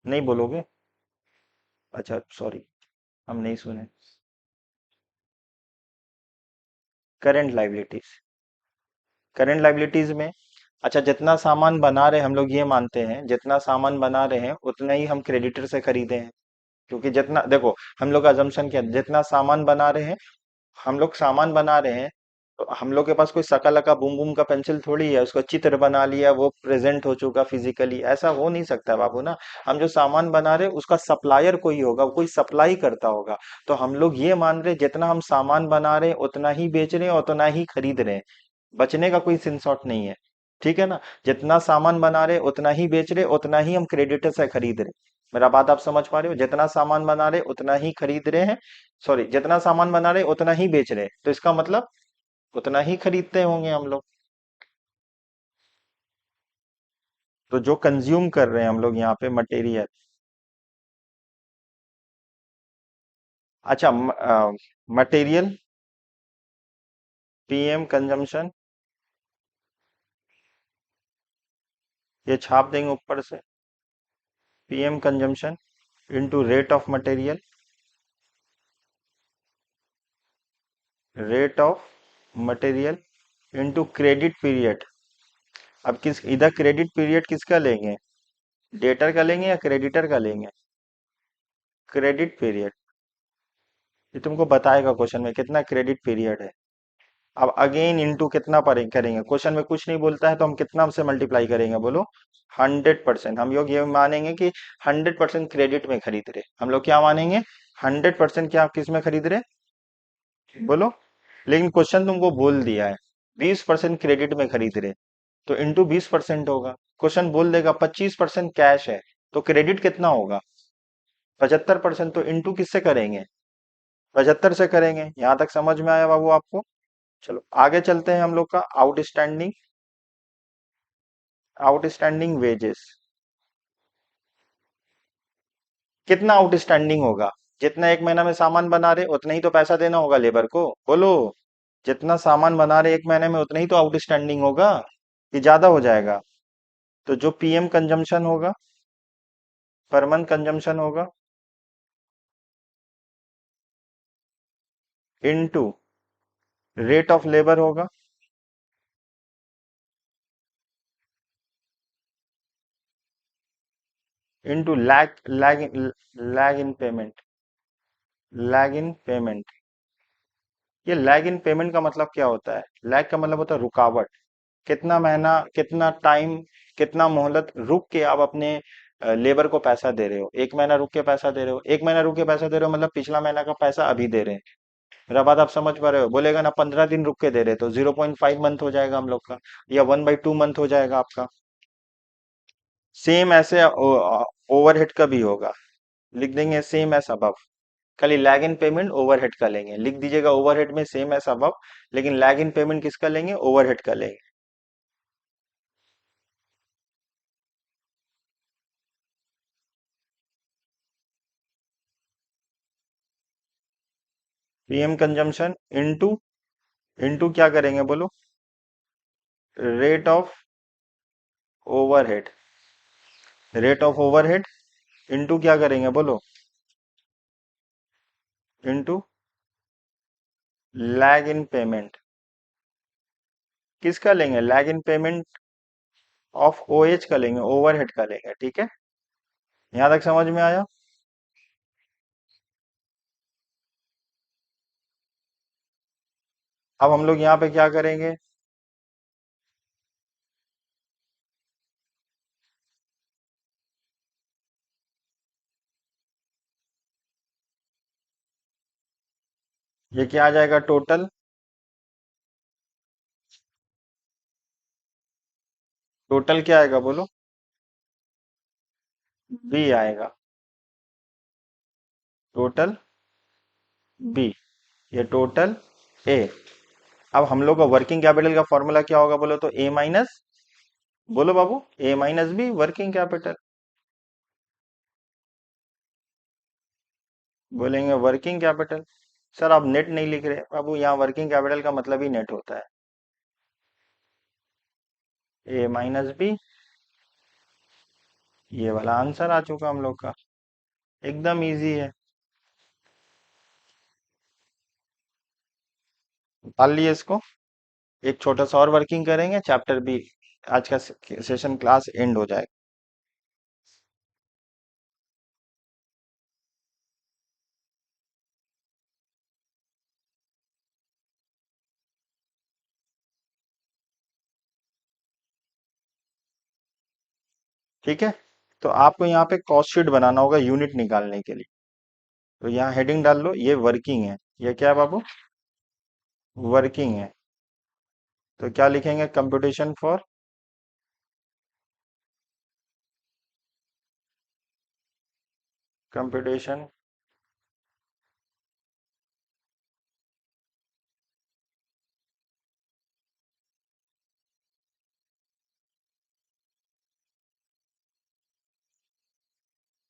नहीं बोलोगे? अच्छा सॉरी, हम नहीं सुने। Current liabilities. करंट लाइबिलिटीज में, अच्छा जितना सामान बना रहे हैं, हम लोग ये मानते हैं जितना सामान बना रहे हैं उतना ही हम क्रेडिटर से खरीदे हैं। क्योंकि जितना, देखो हम लोग का अजम्पशन क्या है, जितना सामान बना रहे हैं, हम लोग सामान बना रहे हैं, तो हम लोग के पास कोई सका लका बूम बूम का पेंसिल थोड़ी है, उसको चित्र बना लिया, वो प्रेजेंट हो चुका फिजिकली, ऐसा हो नहीं सकता बाबू ना। हम जो सामान बना रहे हैं उसका सप्लायर कोई होगा, कोई सप्लाई करता होगा। तो हम लोग ये मान रहे हैं जितना हम सामान बना रहे हैं उतना ही बेच रहे हैं, उतना ही खरीद रहे हैं। बचने का कोई सिंसॉट नहीं है। ठीक है ना। जितना सामान बना रहे उतना ही बेच रहे, उतना ही हम क्रेडिटर से खरीद रहे। मेरा बात आप समझ पा रहे हो, जितना सामान बना रहे उतना ही खरीद रहे हैं। सॉरी, जितना सामान बना रहे उतना ही बेच रहे, तो इसका मतलब उतना ही खरीदते होंगे हम लोग। तो जो कंज्यूम कर रहे हैं हम लोग यहाँ पे मटेरियल। अच्छा, मटेरियल, पीएम कंजम्पशन, ये छाप देंगे ऊपर से। PM consumption into rate of material, rate of material into credit period. अब किस इधर क्रेडिट पीरियड किसका लेंगे, डेटर का लेंगे या क्रेडिटर का लेंगे। क्रेडिट पीरियड, ये तुमको बताएगा क्वेश्चन में कितना क्रेडिट पीरियड है। अब अगेन इनटू कितना पर करेंगे, क्वेश्चन में कुछ नहीं बोलता है तो हम कितना से मल्टीप्लाई करेंगे बोलो। 100%। हम लोग ये मानेंगे कि 100% क्रेडिट में खरीद रहे, हम लोग क्या मानेंगे, 100% क्या किस में खरीद रहे, बोलो। लेकिन क्वेश्चन तुमको बोल दिया है 20% क्रेडिट में खरीद रहे, तो इंटू 20% होगा। क्वेश्चन बोल देगा 25% कैश है, तो क्रेडिट कितना होगा, 75%। तो इंटू किससे करेंगे, 75 से करेंगे। यहां तक समझ में आया बाबू आपको। चलो आगे चलते हैं हम लोग का आउटस्टैंडिंग, आउटस्टैंडिंग वेजेस। कितना आउटस्टैंडिंग होगा, जितना एक महीना में सामान बना रहे उतना ही तो पैसा देना होगा लेबर को, बोलो। जितना सामान बना रहे एक महीने में उतना ही तो आउटस्टैंडिंग होगा, कि ज्यादा हो जाएगा। तो जो पीएम कंजम्पशन होगा, पर मंथ कंजम्पशन होगा, इनटू रेट ऑफ लेबर होगा, इनटू लैग इन पेमेंट, लैग इन पेमेंट। ये लैग इन पेमेंट का मतलब क्या होता है, लैग का मतलब होता है रुकावट। कितना महीना, कितना टाइम, कितना मोहलत रुक के आप अपने लेबर को पैसा दे रहे हो। एक महीना रुक के पैसा दे रहे हो, एक महीना रुक के पैसा दे रहे हो मतलब पिछला महीना का पैसा अभी दे रहे हैं। मेरा बात आप समझ पा रहे हो, बोलेगा ना 15 दिन रुक के दे रहे तो 0.5 मंथ हो जाएगा हम लोग का, या 1/2 मंथ हो जाएगा आपका। सेम ऐसे ओवरहेड का भी होगा, लिख देंगे सेम एस अबव। खाली लैग इन पेमेंट ओवरहेड का लेंगे, लिख दीजिएगा ओवरहेड में सेम एस अबव, लेकिन लैग इन पेमेंट किसका लेंगे, ओवरहेड का लेंगे। पीएम कंजम्पशन इनटू, इनटू क्या करेंगे बोलो, rate of overhead, rate of overhead into क्या करेंगे बोलो, इनटू लैग इन पेमेंट। किसका लेंगे, lag in payment of OH का लेंगे, ओवरहेड का लेंगे, ठीक है। यहां तक समझ में आया। अब हम लोग यहाँ पे क्या करेंगे, ये क्या आ जाएगा टोटल, टोटल क्या आएगा बोलो, बी आएगा, टोटल बी, ये टोटल ए। अब हम लोग का वर्किंग कैपिटल का फॉर्मूला क्या होगा बोलो तो, ए माइनस, बोलो बाबू, ए माइनस बी वर्किंग कैपिटल। बोलेंगे वर्किंग कैपिटल। सर आप नेट नहीं लिख रहे बाबू, यहाँ वर्किंग कैपिटल का मतलब ही नेट होता है। ए माइनस बी, ये वाला आंसर आ चुका हम लोग का, एकदम इजी है। डाल लिए इसको। एक छोटा सा और वर्किंग करेंगे, चैप्टर बी, आज का सेशन क्लास एंड हो जाएगा। ठीक है। तो आपको यहाँ पे कॉस्ट शीट बनाना होगा यूनिट निकालने के लिए। तो यहाँ हेडिंग डाल लो, ये वर्किंग है, ये क्या है बाबू, वर्किंग है। तो क्या लिखेंगे, कंप्यूटेशन फॉर कंप्यूटेशन।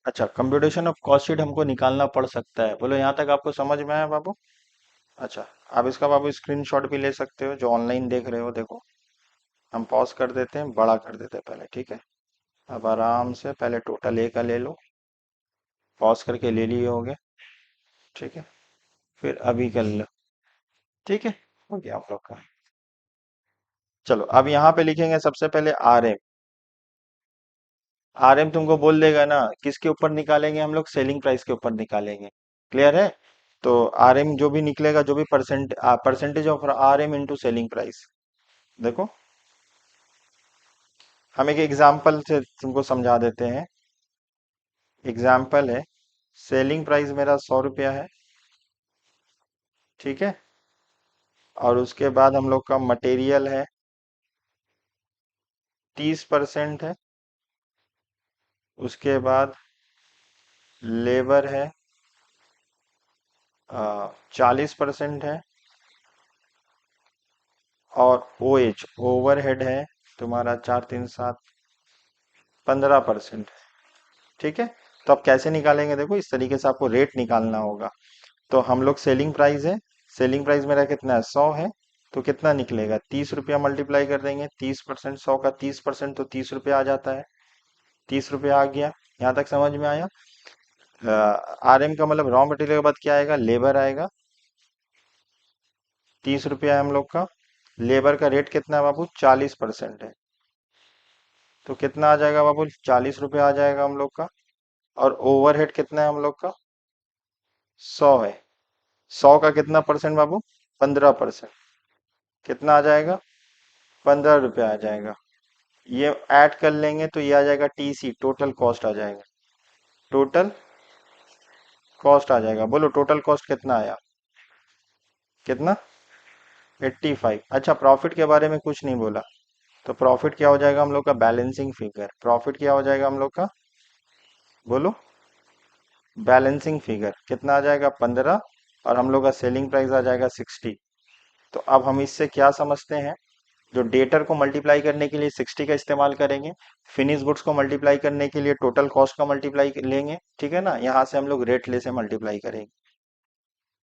अच्छा, कंप्यूटेशन ऑफ कॉस्ट शीट हमको निकालना पड़ सकता है, बोलो यहाँ तक आपको समझ में आया बाबू? अच्छा, आप इसका बाबू स्क्रीनशॉट भी ले सकते हो, जो ऑनलाइन देख रहे हो देखो। हम पॉज कर देते हैं, बड़ा कर देते हैं पहले, ठीक है? अब आराम से पहले टोटल ए का ले लो, पॉज करके ले लिए होगे, ठीक है? फिर अभी कर लो, ठीक है? हो गया आप लोग का। चलो अब यहाँ पे लिखेंगे सबसे पहले आर एम। आर एम तुमको बोल देगा ना, किसके ऊपर निकालेंगे हम लोग? सेलिंग प्राइस के ऊपर निकालेंगे। क्लियर है? तो आर एम जो भी निकलेगा, जो भी percentage of R M into selling price. देखो, हम एक एग्जाम्पल से तुमको समझा देते हैं। एग्जाम्पल है, सेलिंग प्राइस मेरा 100 रुपया है, ठीक है? और उसके बाद हम लोग का मटेरियल है 30% है, उसके बाद लेबर है 40% है, और ओ एच ओवरहेड है तुम्हारा 4 3 7 15%। ठीक है? तो अब कैसे निकालेंगे? देखो, इस तरीके से आपको रेट निकालना होगा। तो हम लोग सेलिंग प्राइस है, सेलिंग प्राइस मेरा कितना है? 100 है। तो कितना निकलेगा? 30 रुपया मल्टीप्लाई कर देंगे, 30%, 100 का 30% तो 30 रुपया आ जाता है। 30 रुपया आ गया। यहाँ तक समझ में आया? आर एम का मतलब रॉ मटेरियल के बाद क्या आएगा? लेबर आएगा। 30 रुपया है हम लोग का। लेबर का रेट कितना है बाबू? 40% है। तो कितना आ जाएगा बाबू? 40 रुपया आ जाएगा हम लोग का। और ओवरहेड कितना है हम लोग का? 100 है। 100 का कितना परसेंट बाबू? 15%। कितना आ जाएगा? 15 रुपया आ जाएगा। ये ऐड कर लेंगे तो ये आ जाएगा टीसी, टोटल कॉस्ट आ जाएगा। टोटल कॉस्ट आ जाएगा। बोलो टोटल कॉस्ट कितना आया? कितना? 85। अच्छा, प्रॉफिट के बारे में कुछ नहीं बोला। तो प्रॉफिट क्या हो जाएगा हम लोग का? Balancing figure. प्रॉफिट क्या हो जाएगा हम लोग का? बोलो। बैलेंसिंग फिगर कितना आ जाएगा? 15। और हम लोग का सेलिंग प्राइस आ जाएगा 60। तो अब हम इससे क्या समझते हैं? जो डेटर को मल्टीप्लाई करने के लिए 60 का इस्तेमाल करेंगे, फिनिश गुड्स को मल्टीप्लाई करने के लिए टोटल कॉस्ट का मल्टीप्लाई लेंगे, ठीक है ना? यहाँ से हम लोग रेट ले से मल्टीप्लाई करेंगे,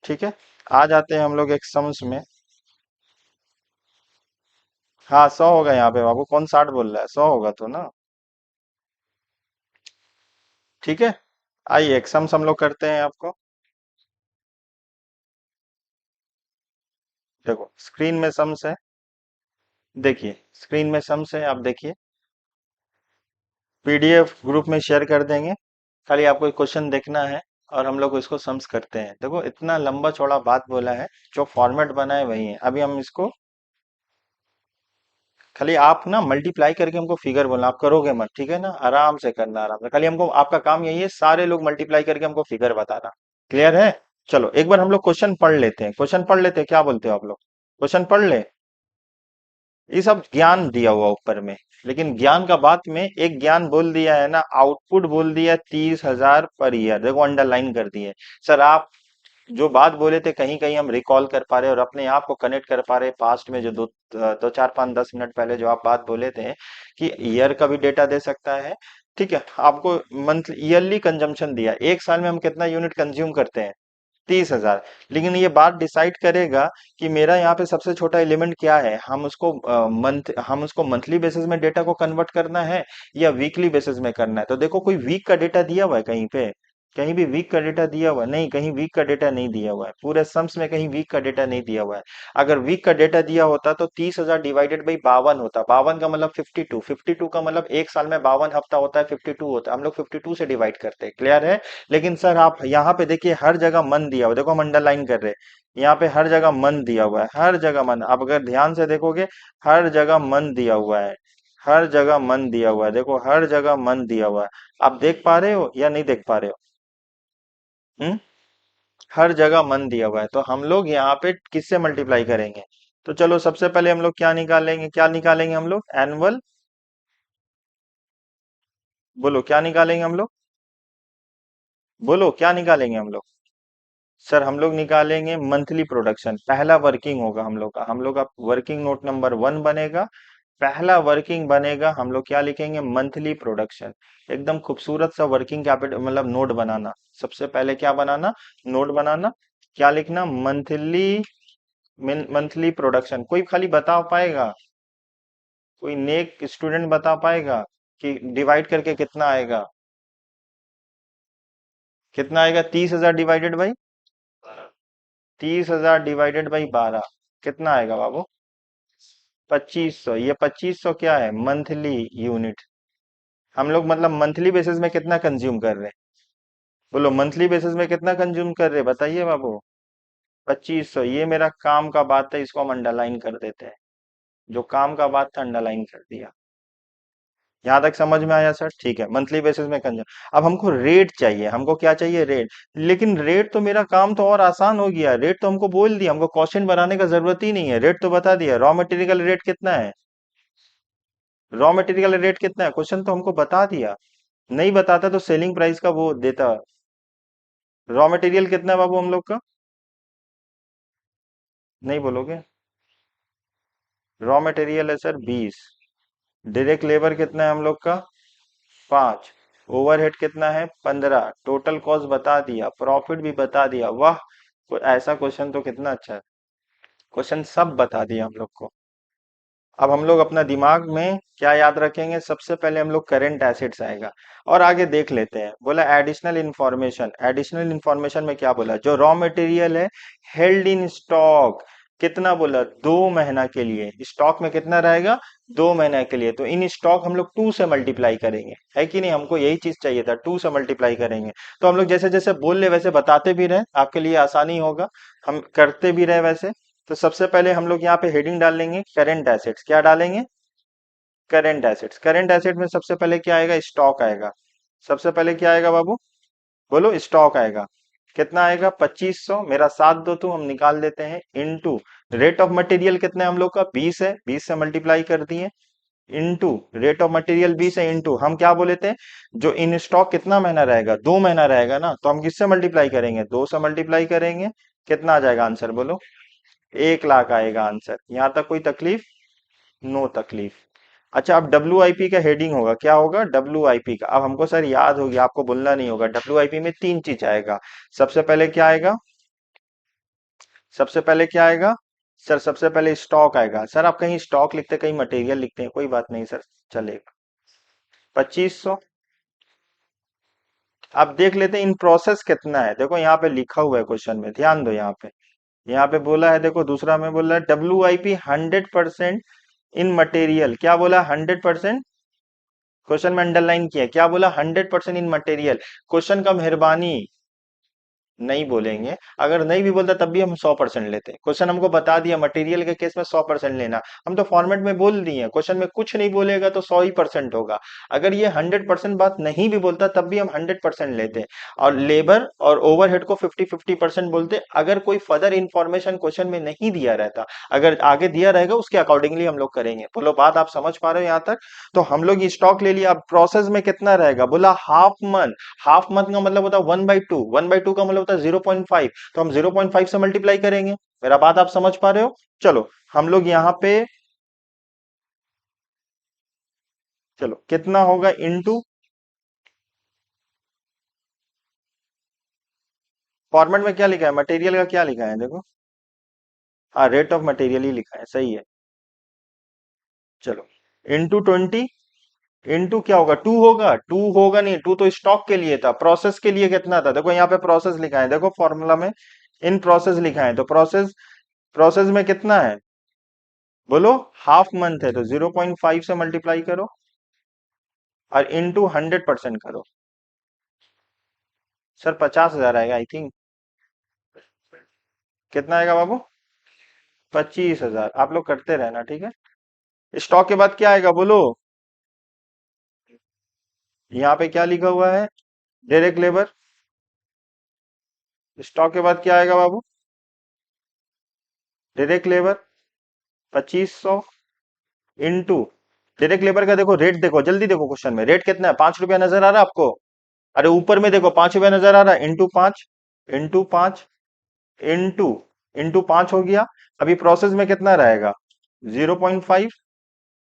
ठीक है? आ जाते हैं हम लोग एक सम्स में। हाँ, 100 होगा यहाँ पे बाबू, कौन 60 बोल रहा है? 100 होगा तो ना, ठीक है? आइए एक सम्स हम लोग करते हैं आपको। देखो स्क्रीन में सम्स है, देखिए स्क्रीन में सम्स है, आप देखिए। पीडीएफ ग्रुप में शेयर कर देंगे, खाली आपको क्वेश्चन देखना है और हम लोग इसको सम्स करते हैं। देखो इतना लंबा चौड़ा बात बोला है, जो फॉर्मेट बना है वही है। अभी हम इसको, खाली आप ना मल्टीप्लाई करके हमको फिगर बोलना, आप करोगे मत, ठीक है ना? आराम से करना, आराम से। खाली हमको, आपका काम यही है, सारे लोग मल्टीप्लाई करके हमको फिगर बताना। क्लियर है? चलो एक बार हम लोग क्वेश्चन पढ़ लेते हैं, क्वेश्चन पढ़ लेते हैं, क्या बोलते हो आप लोग? क्वेश्चन पढ़ ले। ये सब ज्ञान दिया हुआ ऊपर में, लेकिन ज्ञान का बात में एक ज्ञान बोल दिया है ना, आउटपुट बोल दिया 30,000 पर ईयर, देखो अंडरलाइन कर दिए। सर आप जो बात बोले थे, कहीं कहीं हम रिकॉल कर पा रहे और अपने आप को कनेक्ट कर पा रहे पास्ट में, जो दो दो 4 5 10 मिनट पहले जो आप बात बोले थे कि ईयर का भी डेटा दे सकता है। ठीक है, आपको मंथ ईयरली कंजम्पशन दिया, एक साल में हम कितना यूनिट कंज्यूम करते हैं? 30,000। लेकिन ये बात डिसाइड करेगा कि मेरा यहाँ पे सबसे छोटा एलिमेंट क्या है, हम उसको मंथली बेसिस में डेटा को कन्वर्ट करना है या वीकली बेसिस में करना है। तो देखो कोई वीक का डेटा दिया हुआ है कहीं पे? कहीं भी वीक का डेटा दिया हुआ है? नहीं, कहीं वीक का डेटा नहीं दिया हुआ है, पूरे सम्स में कहीं वीक का डेटा नहीं दिया हुआ है। अगर वीक का डेटा दिया होता तो 30,000 डिवाइडेड बाई 52 होता। 52 का मतलब 52, 52 का मतलब एक साल में 52 हफ्ता होता है, 52 होता है, हम लोग 52 से डिवाइड करते हैं। क्लियर है? लेकिन सर आप यहाँ पे देखिए, हर जगह मन दिया हुआ है, देखो हम अंडरलाइन कर रहे हैं, यहाँ पे हर जगह मन दिया हुआ है, हर जगह मन। आप अगर ध्यान से देखोगे, हर जगह मन दिया हुआ है, हर जगह मन दिया हुआ है, देखो हर जगह मन दिया हुआ है। आप देख पा रहे हो या नहीं देख पा रहे हो? हम्म? हर जगह मन दिया हुआ है, तो हम लोग यहाँ पे किससे मल्टीप्लाई करेंगे? तो चलो सबसे पहले हम लोग क्या निकालेंगे? क्या निकालेंगे हम लोग? एनुअल। बोलो क्या निकालेंगे हम लोग? बोलो क्या निकालेंगे हम लोग? सर हम लोग निकालेंगे मंथली प्रोडक्शन, पहला वर्किंग होगा हम लोग का वर्किंग नोट नंबर 1 बनेगा। पहला वर्किंग बनेगा, हम लोग क्या लिखेंगे? Monthly production. एकदम खूबसूरत सा वर्किंग कैपिटल मतलब नोट बनाना। सबसे पहले क्या बनाना? नोट बनाना। क्या लिखना? मंथली। Monthly production. कोई खाली बता पाएगा? कोई नेक स्टूडेंट बता पाएगा कि डिवाइड करके कितना आएगा? कितना आएगा? 30,000 डिवाइडेड बाई 30,000 डिवाइडेड बाई 12 कितना आएगा बाबू? 2500। ये 2500 क्या है? Monthly unit. हम लोग मतलब मंथली बेसिस में कितना कंज्यूम कर रहे हैं? बोलो मंथली बेसिस में कितना कंज्यूम कर रहे हैं बताइए बाबू? 2500। ये मेरा काम का बात है, इसको हम अंडरलाइन कर देते हैं। जो काम का बात था अंडरलाइन कर दिया। यहां तक समझ में आया सर? ठीक है, मंथली बेसिस में कंज्यूम। अब हमको रेट चाहिए, हमको क्या चाहिए? रेट। लेकिन रेट तो मेरा काम तो और आसान हो गया, रेट तो हमको बोल दिया, हमको क्वेश्चन बनाने का जरूरत ही नहीं है, रेट तो बता दिया। रॉ मटेरियल रेट कितना है? रॉ मटेरियल रेट कितना है? क्वेश्चन तो हमको बता दिया। नहीं बताता तो सेलिंग प्राइस का वो देता। रॉ मटेरियल कितना है बाबू हम लोग का? नहीं बोलोगे? रॉ मटेरियल है सर 20। डायरेक्ट लेबर कितना है हम लोग का? 5। ओवरहेड कितना है? 15। टोटल कॉस्ट बता दिया, प्रॉफिट भी बता दिया। वाह! ऐसा क्वेश्चन तो कितना अच्छा है। क्वेश्चन सब बता दिया हम लोग को। अब हम लोग अपना दिमाग में क्या याद रखेंगे? सबसे पहले हम लोग करंट एसेट्स आएगा और आगे देख लेते हैं। बोला एडिशनल इंफॉर्मेशन। एडिशनल इंफॉर्मेशन में क्या बोला? जो रॉ मटेरियल है हेल्ड इन स्टॉक। कितना बोला? 2 महीना के लिए स्टॉक में कितना रहेगा? 2 महीना के लिए। तो इन स्टॉक हम लोग 2 से मल्टीप्लाई करेंगे, है कि नहीं? हमको यही चीज चाहिए था, 2 से मल्टीप्लाई करेंगे। तो हम लोग जैसे जैसे बोल रहे वैसे बताते भी रहे, आपके लिए आसानी होगा। हम करते भी रहे वैसे। तो सबसे पहले हम लोग यहाँ पे हेडिंग डाल लेंगे करंट एसेट्स। क्या डालेंगे? Current assets. करंट एसेट में सबसे पहले क्या आएगा? स्टॉक आएगा। सबसे पहले क्या आएगा बाबू? बोलो स्टॉक आएगा। कितना आएगा? 2500। मेरा साथ दो तो हम निकाल देते हैं। इनटू रेट ऑफ मटेरियल कितना है हम लोग का? 20 है, 20 से मल्टीप्लाई कर दिए। इनटू रेट ऑफ मटेरियल 20 है, इनटू हम क्या बोले थे? जो इन स्टॉक कितना महीना रहेगा? 2 महीना रहेगा ना, तो हम किससे मल्टीप्लाई करेंगे? 2 से मल्टीप्लाई करेंगे। कितना आ जाएगा आंसर बोलो? 1 लाख आएगा आंसर। यहां तक कोई तकलीफ? नो तकलीफ। अच्छा, अब डब्ल्यू आई पी का हेडिंग होगा, क्या होगा? डब्ल्यू आई पी का। अब हमको सर याद हो गया, आपको बोलना नहीं होगा। डब्ल्यू आई पी में 3 चीज आएगा। सबसे पहले क्या आएगा? सबसे पहले क्या आएगा? सर सबसे पहले स्टॉक आएगा। सर आप कहीं स्टॉक लिखते कहीं मटेरियल लिखते हैं, कोई बात नहीं सर, चलेगा। 2500। अब देख लेते हैं इन प्रोसेस कितना है। देखो यहाँ पे लिखा हुआ है क्वेश्चन में, ध्यान दो यहाँ पे। यहाँ पे बोला है, देखो दूसरा में बोला है W I P 100% in material. क्या बोला? 100%। क्वेश्चन में अंडरलाइन किया, क्या बोला? 100% इन मटेरियल। क्वेश्चन का मेहरबानी नहीं बोलेंगे। अगर नहीं भी बोलता तब भी हम 100% लेते। क्वेश्चन हमको बता दिया मटेरियल के केस में 100% लेना, हम तो फॉर्मेट में बोल दिए। क्वेश्चन में कुछ नहीं बोलेगा तो 100% होगा। अगर ये 100% बात नहीं भी बोलता तब भी हम 100% लेते। और लेबर और ओवरहेड को 50-50% बोलते, अगर कोई फर्दर इंफॉर्मेशन क्वेश्चन में नहीं दिया रहता। अगर आगे दिया रहेगा उसके अकॉर्डिंगली हम लोग करेंगे। बोलो बात आप समझ पा रहे हो यहाँ तक? तो हम लोग स्टॉक ले लिया। अब प्रोसेस में कितना रहेगा? बोला हाफ मंथ। हाफ मंथ का मतलब होता है 1/2। 1/2 का मतलब होता है 0.5। तो हम 0.5 से मल्टीप्लाई करेंगे। मेरा बात आप समझ पा रहे हो? चलो हम लोग यहाँ पे, चलो कितना होगा? इनटू फॉर्मेट में क्या लिखा है? मटेरियल का क्या लिखा है देखो। हाँ, रेट ऑफ मटेरियल ही लिखा है, सही है। चलो इनटू 20। इनटू क्या होगा? 2 होगा? 2 होगा नहीं, 2 तो स्टॉक के लिए था। प्रोसेस के लिए कितना था? देखो यहाँ पे प्रोसेस लिखा है, देखो फॉर्मूला में इन प्रोसेस लिखा है। तो प्रोसेस, प्रोसेस में कितना है? बोलो। हाफ मंथ है तो 0.5 से मल्टीप्लाई करो और इनटू 100% करो। सर 50,000 आएगा आई थिंक। कितना आएगा बाबू? 25,000। आप लोग करते रहना, ठीक है। स्टॉक के बाद क्या आएगा बोलो? यहाँ पे क्या लिखा हुआ है? Direct labour. स्टॉक के बाद क्या आएगा बाबू? Direct labour 2500 into direct labour का देखो रेट, देखो जल्दी देखो क्वेश्चन में रेट कितना है? 5 रुपया नजर आ रहा है आपको? अरे ऊपर में देखो 5 रुपया नजर आ रहा है, इंटू 5 इंटू इंटू 5 हो गया। अभी प्रोसेस में कितना रहेगा? 0.5।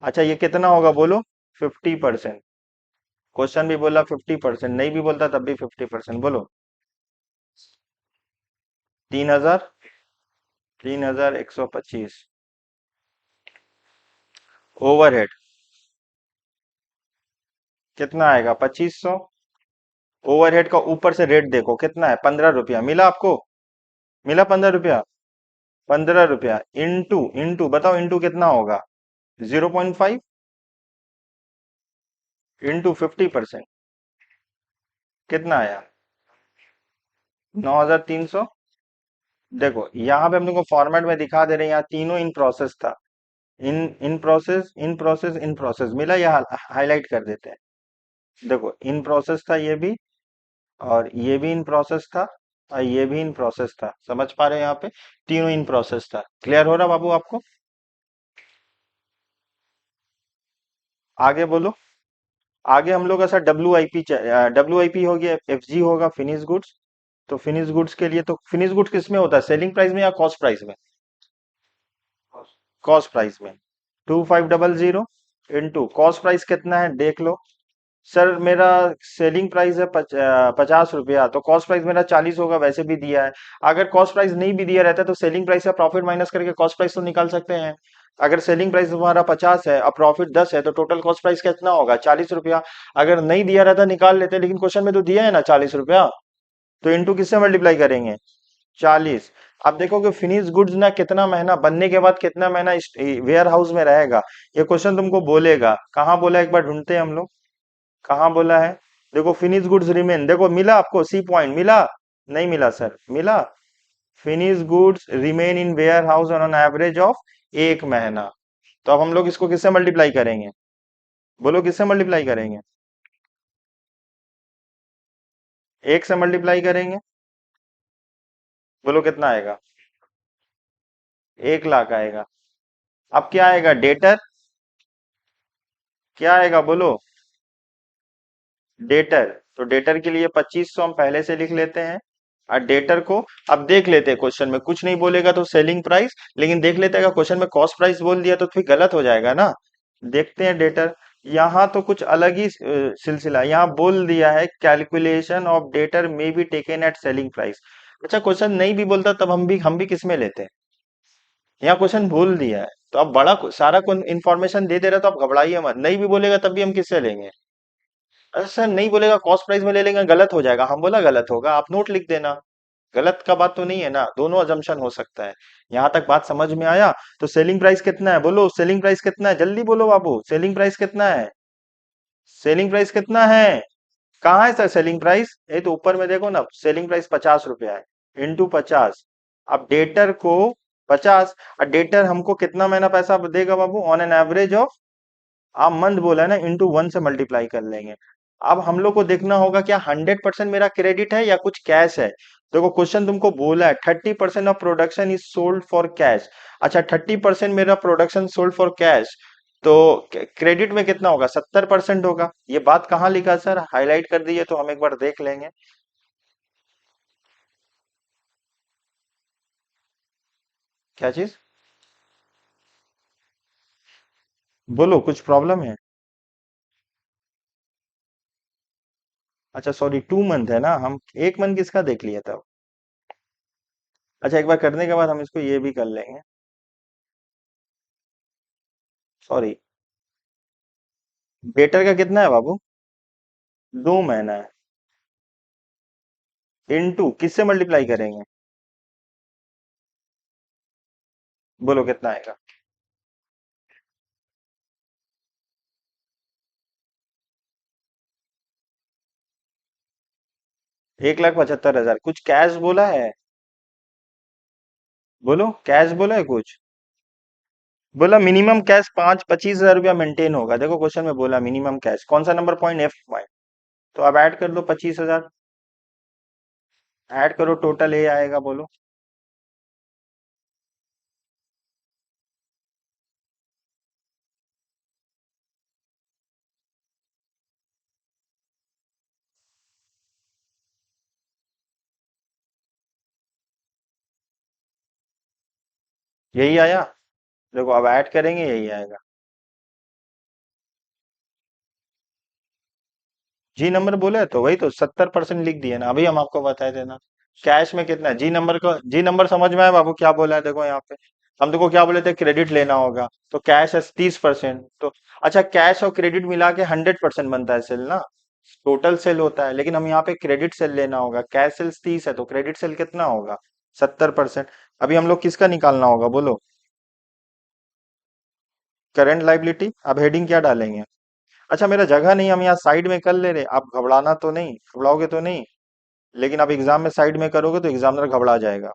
अच्छा ये कितना होगा बोलो? 50%। क्वेश्चन भी बोला 50%, नहीं भी बोलता तब भी 50%। बोलो 3,000, 3,125। ओवरहेड कितना आएगा? 2500। ओवरहेड का ऊपर से रेट देखो कितना है, 15 रुपया मिला आपको? मिला 15 रुपया? 15 रुपया इंटू इंटू बताओ इंटू कितना होगा? 0.5 इंटू 50%, कितना आया? 9,300। देखो यहाँ पे हम लोग को फॉर्मेट में दिखा दे रहे हैं, यहाँ तीनों इन प्रोसेस था। In in process, in process, in process मिला, या हाईलाइट कर देते हैं। देखो इन प्रोसेस था ये भी, और ये भी इन प्रोसेस था, और ये भी इन प्रोसेस था। समझ पा रहे हैं? यहाँ पे तीनों इन प्रोसेस था। क्लियर हो रहा बाबू आपको? आगे बोलो। आगे हम लोग ऐसा डब्ल्यू आई पी हो गया, एफ जी होगा, फिनिश गुड्स। तो फिनिश गुड्स के लिए, तो फिनिश गुड्स किस में होता है? सेलिंग प्राइस में या कॉस्ट प्राइस में? कॉस्ट प्राइस में। 2500 इंटू कॉस्ट प्राइस कितना है देख लो। सर मेरा सेलिंग प्राइस है 50 रुपया, तो कॉस्ट प्राइस मेरा 40 होगा, वैसे भी दिया है। अगर कॉस्ट प्राइस नहीं भी दिया रहता तो सेलिंग प्राइस से प्रॉफिट माइनस करके कॉस्ट प्राइस तो निकाल सकते हैं। अगर सेलिंग प्राइस तुम्हारा 50 है और प्रॉफिट 10 है, तो टोटल कॉस्ट प्राइस कितना होगा? 40 रुपया। अगर नहीं दिया रहता निकाल लेते, लेकिन क्वेश्चन में तो दिया है ना 40 रुपया, तो इंटू किससे मल्टीप्लाई करेंगे? 40। अब देखो कि फिनिश गुड्स ना कितना महीना बनने के बाद कितना महीना वेयर हाउस में रहेगा, ये क्वेश्चन तुमको बोलेगा। कहाँ बोला एक बार ढूंढते हैं हम लोग, कहाँ बोला है? देखो फिनिश गुड्स रिमेन, देखो मिला आपको सी पॉइंट मिला? नहीं मिला सर, मिला। Finish goods remain in warehouse on an average of 1 महीना। तो अब हम लोग इसको किससे मल्टीप्लाई करेंगे? बोलो किससे मल्टीप्लाई करेंगे? 1 से मल्टीप्लाई करेंगे। बोलो कितना आएगा? 1 लाख आएगा। अब क्या आएगा? डेटर। क्या आएगा बोलो? डेटर। तो डेटर के लिए 2500 हम पहले से लिख लेते हैं। और डेटर को अब देख लेते हैं, क्वेश्चन में कुछ नहीं बोलेगा तो सेलिंग प्राइस, लेकिन देख लेते हैं अगर क्वेश्चन में कॉस्ट प्राइस बोल दिया तो फिर गलत हो जाएगा ना। देखते हैं डेटर। यहाँ तो कुछ अलग ही सिलसिला, यहाँ बोल दिया है calculation of debtor may be taken at selling price. अच्छा क्वेश्चन नहीं भी बोलता तब हम भी किस में लेते हैं? यहाँ क्वेश्चन बोल दिया है, तो अब बड़ा सारा इंफॉर्मेशन दे दे रहा है, तो आप घबराइए मत। नहीं भी बोलेगा तब भी हम किससे लेंगे? अरे सर नहीं बोलेगा कॉस्ट प्राइस में ले लेंगे, गलत हो जाएगा। हम बोला गलत होगा, आप नोट लिख देना। गलत का बात तो नहीं है ना, दोनों अजम्पशन हो सकता है। यहां तक बात समझ में आया? तो सेलिंग प्राइस कितना है? बोलो सेलिंग प्राइस कितना है, जल्दी बोलो बाबू, सेलिंग प्राइस कितना है? सेलिंग प्राइस कितना है? कहाँ है सर सेलिंग प्राइस? ये तो ऊपर में देखो ना, सेलिंग प्राइस 50 रुपया है, इंटू 50। अब डेटर को 50, और डेटर हमको कितना महीना पैसा देगा बाबू? ऑन एन एवरेज ऑफ, आप मंथ बोला है ना, इंटू 1 से मल्टीप्लाई कर लेंगे। अब हम लोग को देखना होगा क्या 100% मेरा क्रेडिट है या कुछ कैश है। देखो क्वेश्चन तुमको बोला है 30% of production is sold for cash. अच्छा 30% मेरा प्रोडक्शन सोल्ड फॉर कैश, तो क्रेडिट में कितना होगा? 70% होगा। ये बात कहाँ लिखा सर? हाईलाइट कर दीजिए तो हम एक बार देख लेंगे। क्या चीज? बोलो कुछ प्रॉब्लम है? अच्छा सॉरी, 2 मंथ है ना, हम 1 मंथ किसका देख लिया था। अच्छा एक बार करने के बाद हम इसको ये भी कर लेंगे। सॉरी, डेटर का कितना है बाबू? 2 महीना है। इनटू किससे मल्टीप्लाई करेंगे? बोलो कितना आएगा? 1,75,000। कुछ कैश बोला है? बोलो कैश बोला है कुछ? बोला मिनिमम कैश 25,000 रुपया मेंटेन होगा। देखो क्वेश्चन में बोला मिनिमम कैश, कौन सा नंबर पॉइंट? F point. तो अब ऐड कर दो 25,000। ऐड करो, टोटल ये आएगा बोलो। यही आया। देखो अब ऐड करेंगे यही आएगा। जी नंबर बोला है तो वही तो 70% लिख दिया ना, अभी हम आपको बताए देना। कैश में कितना है जी नंबर को, जी नंबर समझ में आया बाबू क्या बोला है देखो यहाँ पे। हम देखो क्या बोले थे, क्रेडिट लेना होगा तो कैश है 30%, तो अच्छा कैश और क्रेडिट मिला के 100% बनता है सेल ना, टोटल सेल होता है, लेकिन हम यहाँ पे क्रेडिट सेल लेना होगा, कैश सेल्स 30 है तो क्रेडिट सेल कितना होगा, 70%। अभी हम लोग किसका निकालना होगा बोलो, करंट लाइबिलिटी। अब हेडिंग क्या डालेंगे। अच्छा मेरा जगह नहीं, हम यहाँ साइड में कर ले रहे, आप घबराना तो नहीं, घबराओगे तो नहीं, लेकिन आप एग्जाम में साइड में करोगे तो एग्जामिनर घबरा जाएगा।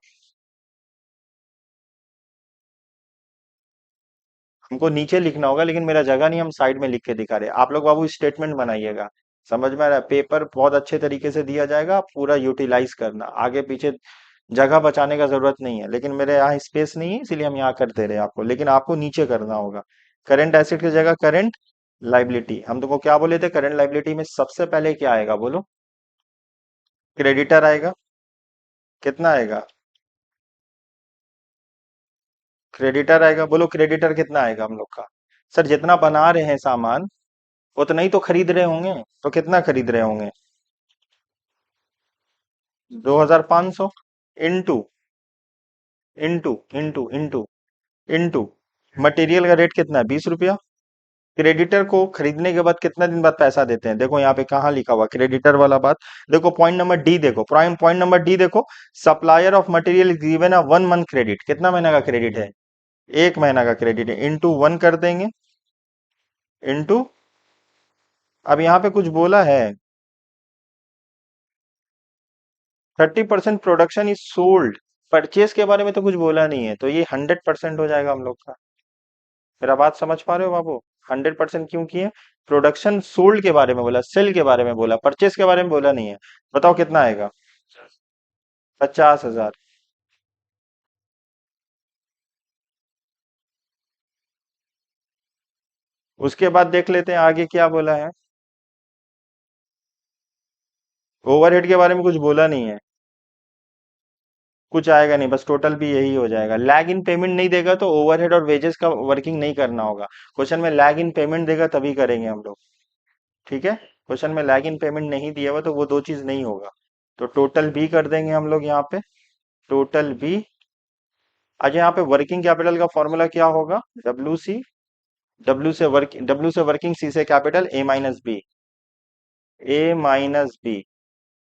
हमको नीचे लिखना होगा, लेकिन मेरा जगह नहीं, हम साइड में लिख के दिखा रहे हैं। आप लोग बाबू स्टेटमेंट बनाइएगा, समझ में आ रहा है, पेपर बहुत अच्छे तरीके से दिया जाएगा, आप पूरा यूटिलाइज करना, आगे पीछे जगह बचाने का जरूरत नहीं है, लेकिन मेरे यहाँ स्पेस नहीं है इसलिए हम यहाँ कर दे रहे हैं आपको, लेकिन आपको नीचे करना होगा। करंट एसेट की जगह करंट लाइबिलिटी, हम तुमको क्या बोले थे, करंट लाइबिलिटी में सबसे पहले क्या आएगा बोलो, क्रेडिटर आएगा। कितना आएगा, क्रेडिटर आएगा, बोलो क्रेडिटर कितना आएगा हम लोग का। सर जितना बना रहे हैं सामान उतना ही तो खरीद रहे होंगे, तो कितना खरीद रहे होंगे, 2500 into into into into into material का रेट कितना है, 20 रुपया। क्रेडिटर को खरीदने के बाद कितना दिन बाद पैसा देते हैं, देखो यहाँ पे कहाँ लिखा हुआ क्रेडिटर वाला बात। देखो पॉइंट नंबर डी देखो, प्राइम पॉइंट नंबर डी देखो, supplier of material given a 1 month credit, कितना महीना का क्रेडिट है, 1 महीना का क्रेडिट है, इंटू 1 कर देंगे, इंटू, अब यहाँ पे कुछ बोला है, 30% प्रोडक्शन इज सोल्ड, परचेज के बारे में तो कुछ बोला नहीं है, तो ये 100% हो जाएगा हम लोग का। मेरा बात समझ पा रहे हो बाबू, 100% क्यों किए, प्रोडक्शन सोल्ड के बारे में बोला, सेल के बारे में बोला, परचेज के बारे में बोला नहीं है। बताओ कितना आएगा, 50,000। उसके बाद देख लेते हैं आगे क्या बोला है, ओवरहेड के बारे में कुछ बोला नहीं है, कुछ आएगा नहीं, बस टोटल भी यही हो जाएगा। लैग इन पेमेंट नहीं देगा तो ओवरहेड और वेजेस का वर्किंग नहीं करना होगा, क्वेश्चन में लैग इन पेमेंट देगा तभी करेंगे हम लोग, ठीक है। क्वेश्चन में लैग इन पेमेंट नहीं दिया हुआ तो वो दो चीज नहीं होगा, तो टोटल बी कर देंगे हम लोग यहाँ पे, टोटल बी। अच्छा यहाँ पे वर्किंग कैपिटल का फॉर्मूला क्या होगा, डब्ल्यू सी, डब्ल्यू से वर्किंग, सी से कैपिटल, ए माइनस बी, ए माइनस बी,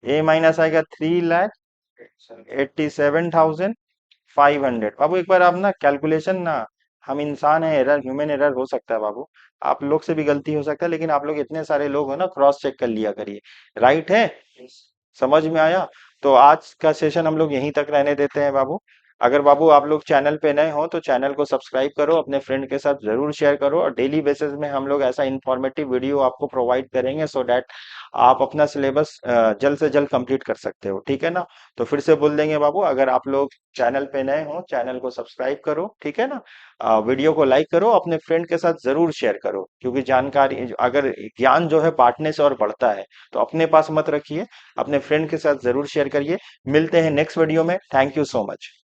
ए माइनस आएगा 3,87,500। बाबू एक बार आप ना कैलकुलेशन ना, हम इंसान है, एरर, ह्यूमन एरर हो सकता है बाबू, आप लोग से भी गलती हो सकता है, लेकिन आप लोग इतने सारे लोग हो ना, क्रॉस चेक कर लिया करिए, राइट है, समझ में आया। तो आज का सेशन हम लोग यहीं तक रहने देते हैं बाबू। अगर बाबू आप लोग चैनल पे नए हो तो चैनल को सब्सक्राइब करो, अपने फ्रेंड के साथ जरूर शेयर करो, और डेली बेसिस में हम लोग ऐसा इंफॉर्मेटिव वीडियो आपको प्रोवाइड करेंगे, सो डैट आप अपना सिलेबस जल्द से जल्द कंप्लीट कर सकते हो, ठीक है ना। तो फिर से बोल देंगे बाबू, अगर आप लोग चैनल पे नए हो चैनल को सब्सक्राइब करो, ठीक है ना, वीडियो को लाइक करो, अपने फ्रेंड के साथ जरूर शेयर करो, क्योंकि जानकारी अगर ज्ञान जो है बांटने से और बढ़ता है, तो अपने पास मत रखिए, अपने फ्रेंड के साथ जरूर शेयर करिए। मिलते हैं नेक्स्ट वीडियो में, थैंक यू सो मच।